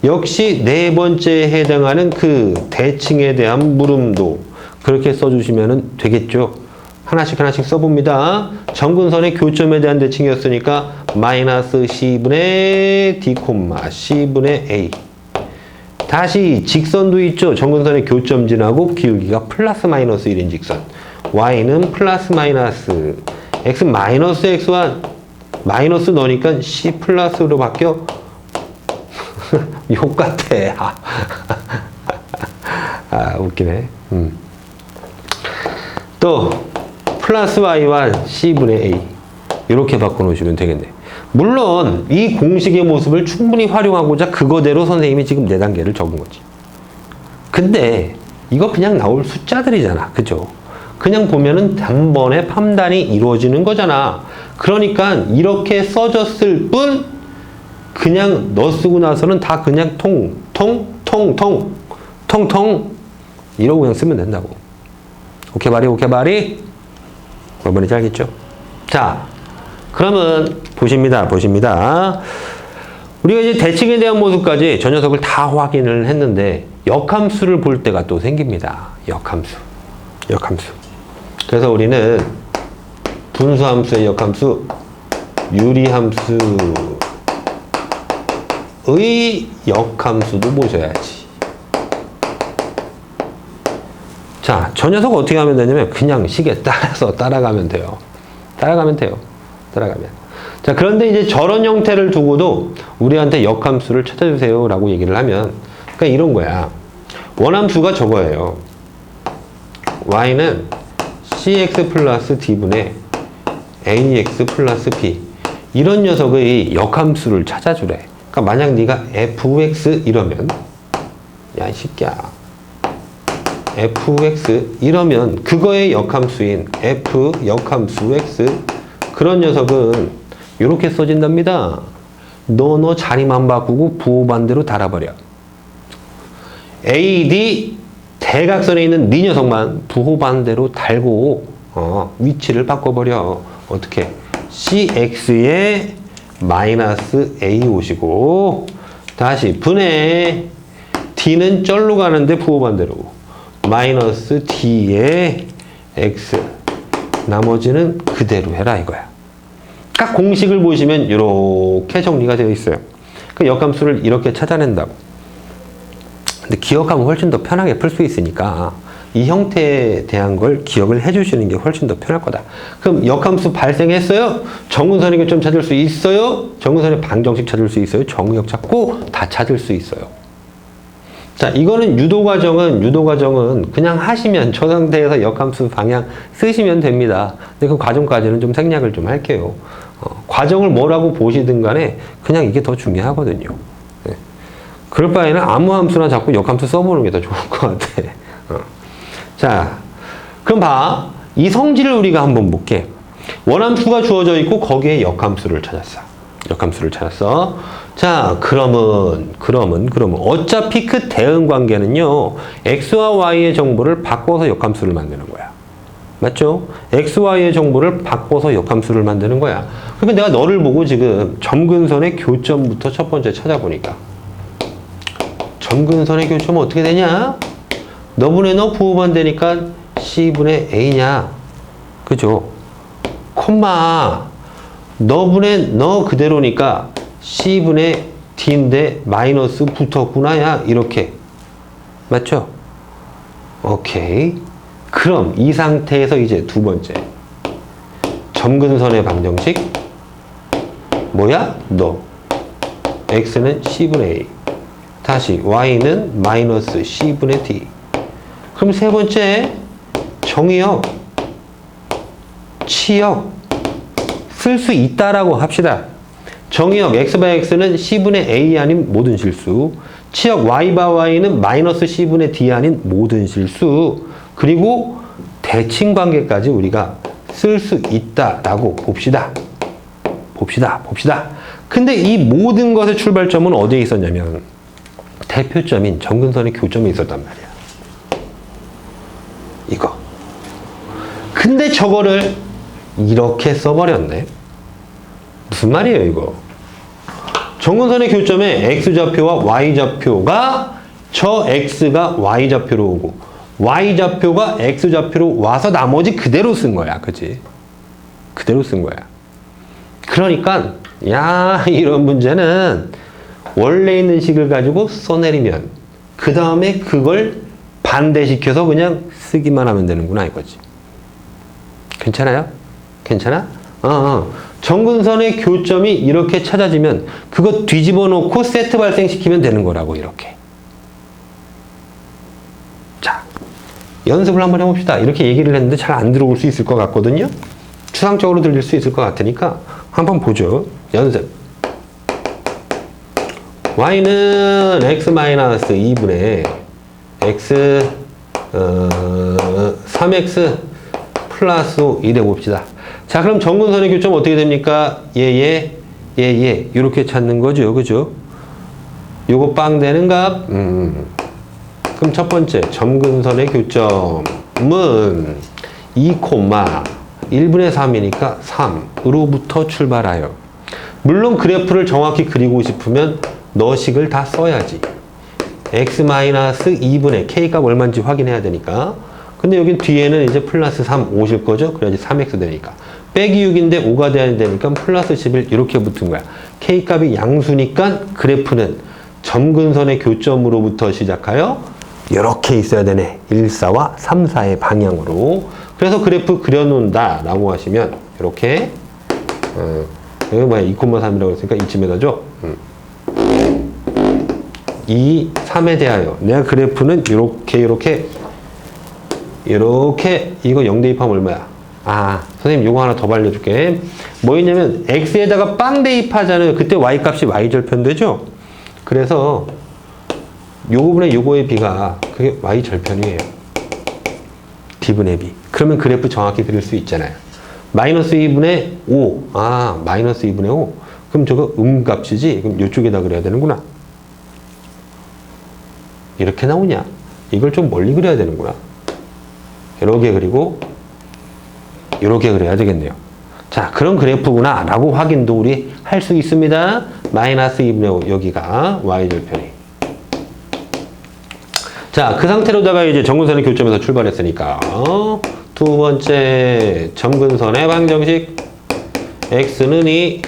역시 네 번째에 해당하는 그 대칭에 대한 물음도 그렇게 써주시면 되겠죠. 하나씩 써봅니다. 점근선의 교점에 대한 대칭이었으니까 마이너스 c분의 d, c분의 a. 다시 직선도 있죠. 점근선의 교점 지나고 기울기가 플러스 마이너스 1인 직선. y는 플러스 마이너스 x 마이너스 x1 마이너스 넣으니까 c 플러스로 바뀌어. 욕 같아. 웃기네. 또 플러스 y와 c분의 a 이렇게 바꿔놓으시면 되겠네. 물론 이 공식의 모습을 충분히 활용하고자 그거대로 선생님이 지금 4단계를 적은 거지. 근데 이거 그냥 나올 숫자들이잖아. 그죠? 그냥 보면은 단번에 판단이 이루어지는 거잖아. 그러니까 이렇게 써졌을 뿐 그냥 너 쓰고 나서는 다 그냥 통통 이러고 그냥 쓰면 된다고. 오케이 말이? 뭔지 알겠죠? 자, 그러면 보십니다. 우리가 이제 대칭에 대한 모습까지 저 녀석을 다 확인을 했는데 역함수를 볼 때가 또 생깁니다. 역함수. 그래서 우리는 분수함수의 역함수, 유리함수의 역함수도 보셔야지. 자, 저 녀석 어떻게 하면 되냐면 그냥 식에 따라서 따라가면 돼요. 자, 그런데 이제 저런 형태를 두고도 우리한테 역함수를 찾아주세요 라고 얘기를 하면, 그러니까 이런 거야. 원함수가 저거예요. y는 cx 플러스 d분의 ax 플러스 b. 이런 녀석의 역함수를 찾아주래. 그러니까 만약 네가 fx 이러면, 야 이 새끼야, fx 이러면 그거의 역함수인 f 역함수 x, 그런 녀석은 이렇게 써진답니다. 너 자리만 바꾸고 부호 반대로 달아버려. AD 대각선에 있는 네 녀석만 부호 반대로 달고 위치를 바꿔버려. 어떻게? CX에 마이너스 A 오시고, 다시 분해 D는 쩔로 가는데 부호 반대로, 마이너스 D의 X. 나머지는 그대로 해라 이거야. 각 공식을 보시면 이렇게 정리가 되어 있어요. 그 역함수를 이렇게 찾아낸다고. 근데 기억하면 훨씬 더 편하게 풀 수 있으니까 이 형태에 대한 걸 기억을 해주시는 게 훨씬 더 편할 거다. 그럼 역함수 발생했어요? 정근선의 교점 찾을 수 있어요? 정근선의 방정식 찾을 수 있어요? 정의역 찾고 다 찾을 수 있어요. 자, 이거는 유도과정은 그냥 하시면 저 상태에서 역함수 방향 쓰시면 됩니다. 근데 그 과정까지는 좀 생략을 좀 할게요. 과정을 뭐라고 보시든 간에 그냥 이게 더 중요하거든요. 네. 그럴 바에는 아무 함수나 자꾸 역함수 써보는 게 더 좋을 것 같아. 자, 그럼 봐. 이 성질을 우리가 한번 볼게. 원함수가 주어져 있고 거기에 역함수를 찾았어. 역함수를 찾았어. 자, 그러면 어차피 그 대응 관계는요, x와 y의 정보를 바꿔서 역함수를 만드는 거야. 맞죠? x, y의 정보를 바꿔서 역함수를 만드는 거야. 그러니까 내가 너를 보고 지금 점근선의 교점부터 첫 번째 찾아보니까 점근선의 교점은 어떻게 되냐? 너분의 너 부호만 되니까 C분의 A냐? 그죠? 콤마 너분의 너 그대로니까 C분의 D인데 마이너스 붙었구나야 이렇게. 맞죠? 오케이. 그럼 이 상태에서 이제 두 번째 점근선의 방정식 뭐야? 너 X는 C분의 A 다시 Y는 마이너스 C분의 D. 그럼 세 번째 정의역 치역 쓸 수 있다라고 합시다. 정의역 x/x는 C분의 A 아닌 모든 실수, 치역 y/y는 마이너스 C분의 D 아닌 모든 실수, 그리고 대칭관계까지 우리가 쓸 수 있다라고 봅시다. 근데 이 모든 것의 출발점은 어디에 있었냐면 대표점인 점근선의 교점에 있었단 말이야. 이거. 근데 저거를 이렇게 써버렸네. 무슨 말이에요, 이거? 점근선의 교점에 x좌표와 y좌표가 저 x가 y좌표로 오고 y좌표가 x좌표로 와서 나머지 그대로 쓴 거야. 그치? 그대로 쓴 거야. 그러니까 야, 이런 문제는 원래 있는 식을 가지고 써내리면 그 다음에 그걸 반대시켜서 그냥 쓰기만 하면 되는구나 이거지. 괜찮아요? 괜찮아? 점근선의 교점이 이렇게 찾아지면 그거 뒤집어 놓고 세트 발생시키면 되는 거라고 이렇게. 자, 연습을 한번 해봅시다. 이렇게 얘기를 했는데 잘 안 들어올 수 있을 것 같거든요. 추상적으로 들릴 수 있을 것 같으니까 한번 보죠. 연습. y는 x-2분의 x 3x 플러스 5 이래 봅시다. 자, 그럼 점근선의 교점 어떻게 됩니까? 얘 이렇게 찾는 거죠. 그죠? 요거 빵 되는 값. 그럼 첫 번째 점근선의 교점은 2,1분의 3이니까 3으로부터 출발하여. 물론 그래프를 정확히 그리고 싶으면 너식을 다 써야지. x-2분의 k값 얼마인지 확인해야 되니까. 근데 여기 뒤에는 이제 플러스 3 오실 거죠? 그래야지 3x 되니까. 빼기 6인데 5가 돼야 되니까 플러스 11 이렇게 붙은 거야. k값이 양수니까 그래프는 점근선의 교점으로부터 시작하여 이렇게 있어야 되네. 1, 4와 3, 4의 방향으로. 그래서 그래프 그려놓는다 라고 하시면 이렇게 여기 뭐야 2,3이라고 했으니까 이쯤에다죠. 2, 3에 대하여 내가 그래프는 이렇게 이거 0 대입하면 얼마야? 선생님 요거 하나 더 알려줄게. 뭐 있냐면 x에다가 빵 대입하잖아요. 그때 y값이 y절편 되죠? 그래서 요거분의 요거의 b가 그게 y절편이에요. d분의 b. 그러면 그래프 정확히 그릴 수 있잖아요. 마이너스 2분의 5. 마이너스 2분의 5. 그럼 저거 음값이지? 그럼 요쪽에다 그려야 되는구나. 이렇게 나오냐? 이걸 좀 멀리 그려야 되는구나. 이렇게 그리고 이렇게 그려야 되겠네요. 자, 그런 그래프구나 라고 확인도 우리 할 수 있습니다. 마이너스 2분의 5 여기가 y절편이. 자, 그 상태로다가 이제 점근선의 교점에서 출발했으니까 두 번째 점근선의 방정식 x는 2,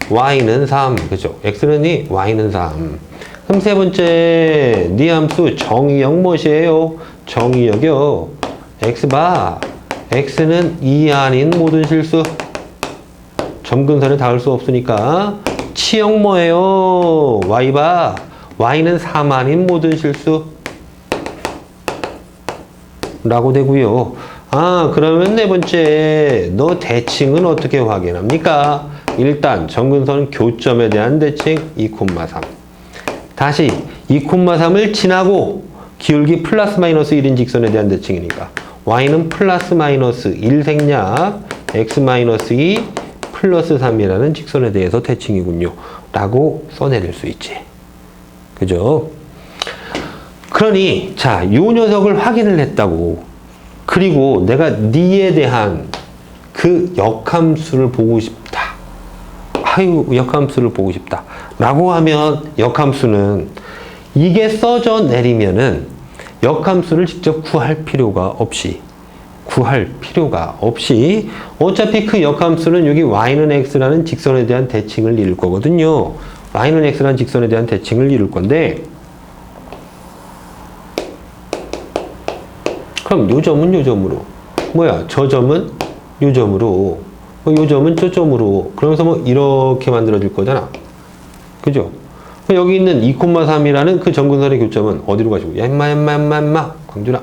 y는 3. 그죠? x는 2, y는 3. 그럼 세 번째 네 함수 정의역 무엇이에요? 정의역이요. x바 x는 2 아닌 모든 실수. 점근선에 닿을 수 없으니까 치역 뭐예요? y바 y는 3 아닌 모든 실수 라고 되고요. 그러면 네 번째 너 대칭은 어떻게 확인합니까? 일단 점근선 교점에 대한 대칭 2,3. 다시 2,3을 지나고 기울기 플러스 마이너스 1인 직선에 대한 대칭이니까 y는 플러스 마이너스 1 생략 x 마이너스 2 플러스 3이라는 직선에 대해서 대칭이군요 라고 써내릴 수 있지. 그죠? 그러니 자, 요 녀석을 확인을 했다고. 그리고 내가 니에 대한 그 역함수를 보고 싶다. 역함수를 보고 싶다 라고 하면 역함수는 이게 써져 내리면은 역함수를 직접 구할 필요가 없이 어차피 그 역함수는 여기 y는 x라는 직선에 대한 대칭을 이룰 거거든요. y는 x라는 직선에 대한 대칭을 이룰 건데, 그럼 요 점은 요 점으로, 저 점은 요 점으로, 요 점은 저 점으로, 그러면서 이렇게 만들어 줄 거잖아. 그죠? 여기 있는 2,3이라는 그 점근선의 교점은 어디로 가시고? 야, 임마, 광준아.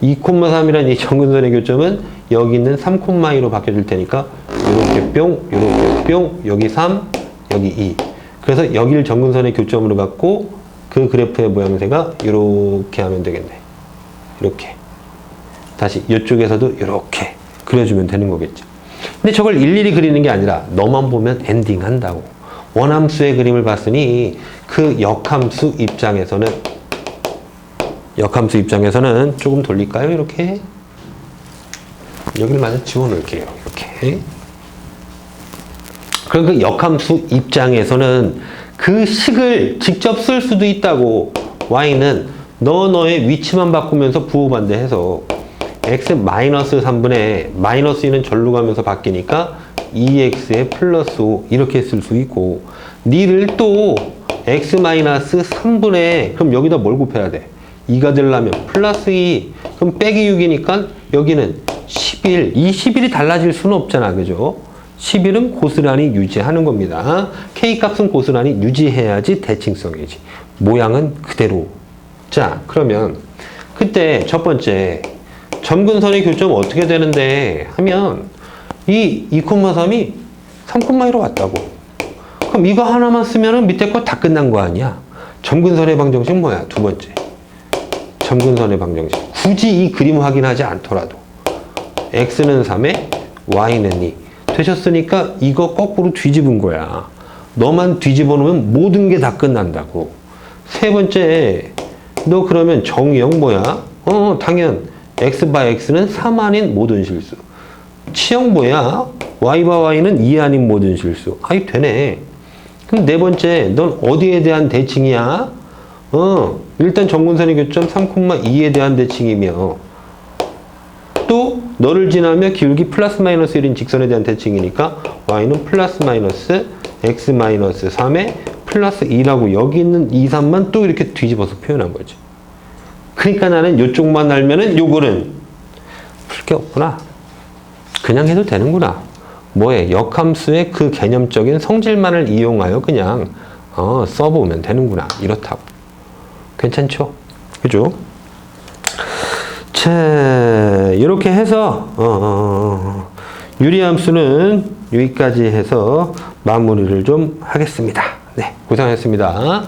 2,3이라는 이 점근선의 교점은 여기 있는 3,2로 바뀌어줄 테니까, 요렇게 뿅, 여기 3, 여기 2. 그래서 여기를 점근선의 교점으로 갖고 그 그래프의 모양새가 이렇게 하면 되겠네. 이렇게. 다시 이쪽에서도 이렇게 그려주면 되는 거겠죠. 근데 저걸 일일이 그리는 게 아니라 너만 보면 엔딩한다고. 원함수의 그림을 봤으니 그 역함수 입장에서는 조금 돌릴까요? 이렇게. 여기를 마저 지워놓을게요. 이렇게. 그럼 그 역함수 입장에서는 그 식을 직접 쓸 수도 있다고. y는 너의 위치만 바꾸면서 부호반대해서 x-3분의 마이너스 2는 절로 가면서 바뀌니까 2x의 플러스 5 이렇게 쓸 수 있고, 니를 또 x-3분의 그럼 여기다 뭘 곱해야 돼? 2가 되려면 플러스 2 그럼 빼기 6이니까 여기는 11. 이 11이 달라질 수는 없잖아. 그죠? 11은 고스란히 유지하는 겁니다. K값은 고스란히 유지해야지 대칭성이지. 모양은 그대로. 자, 그러면 그때 첫 번째 점근선의 교점 어떻게 되는데 하면 이 2,3이 3,2로 왔다고. 그럼 이거 하나만 쓰면은 밑에 거 다 끝난 거 아니야? 점근선의 방정식 뭐야? 두 번째. 점근선의 방정식. 굳이 이 그림 확인하지 않더라도 x는 3에 y는 2 되셨으니까 이거 거꾸로 뒤집은 거야. 너만 뒤집어 놓으면 모든 게 다 끝난다고. 세 번째, 너 그러면 정의역 뭐야? 당연 x바 x는 3 아닌 모든 실수. 치역 뭐야? y바 y는 2 아닌 모든 실수. 아이 되네. 그럼 네 번째, 넌 어디에 대한 대칭이야? 일단 점근선의 교점 3,2에 대한 대칭이며, 또 너를 지나며 기울기 플러스 마이너스 1인 직선에 대한 대칭이니까 y는 플러스 마이너스 x 마이너스 3에 플러스 2라고 여기 있는 2, 3만 또 이렇게 뒤집어서 표현한 거지. 그러니까 나는 이쪽만 알면은 요거는 풀 게 없구나. 그냥 해도 되는구나. 뭐에 역함수의 그 개념적인 성질만을 이용하여 그냥 써보면 되는구나. 이렇다고. 괜찮죠? 그죠? 자, 이렇게 해서 유리함수는 여기까지 해서 마무리를 좀 하겠습니다. 네, 고생하셨습니다.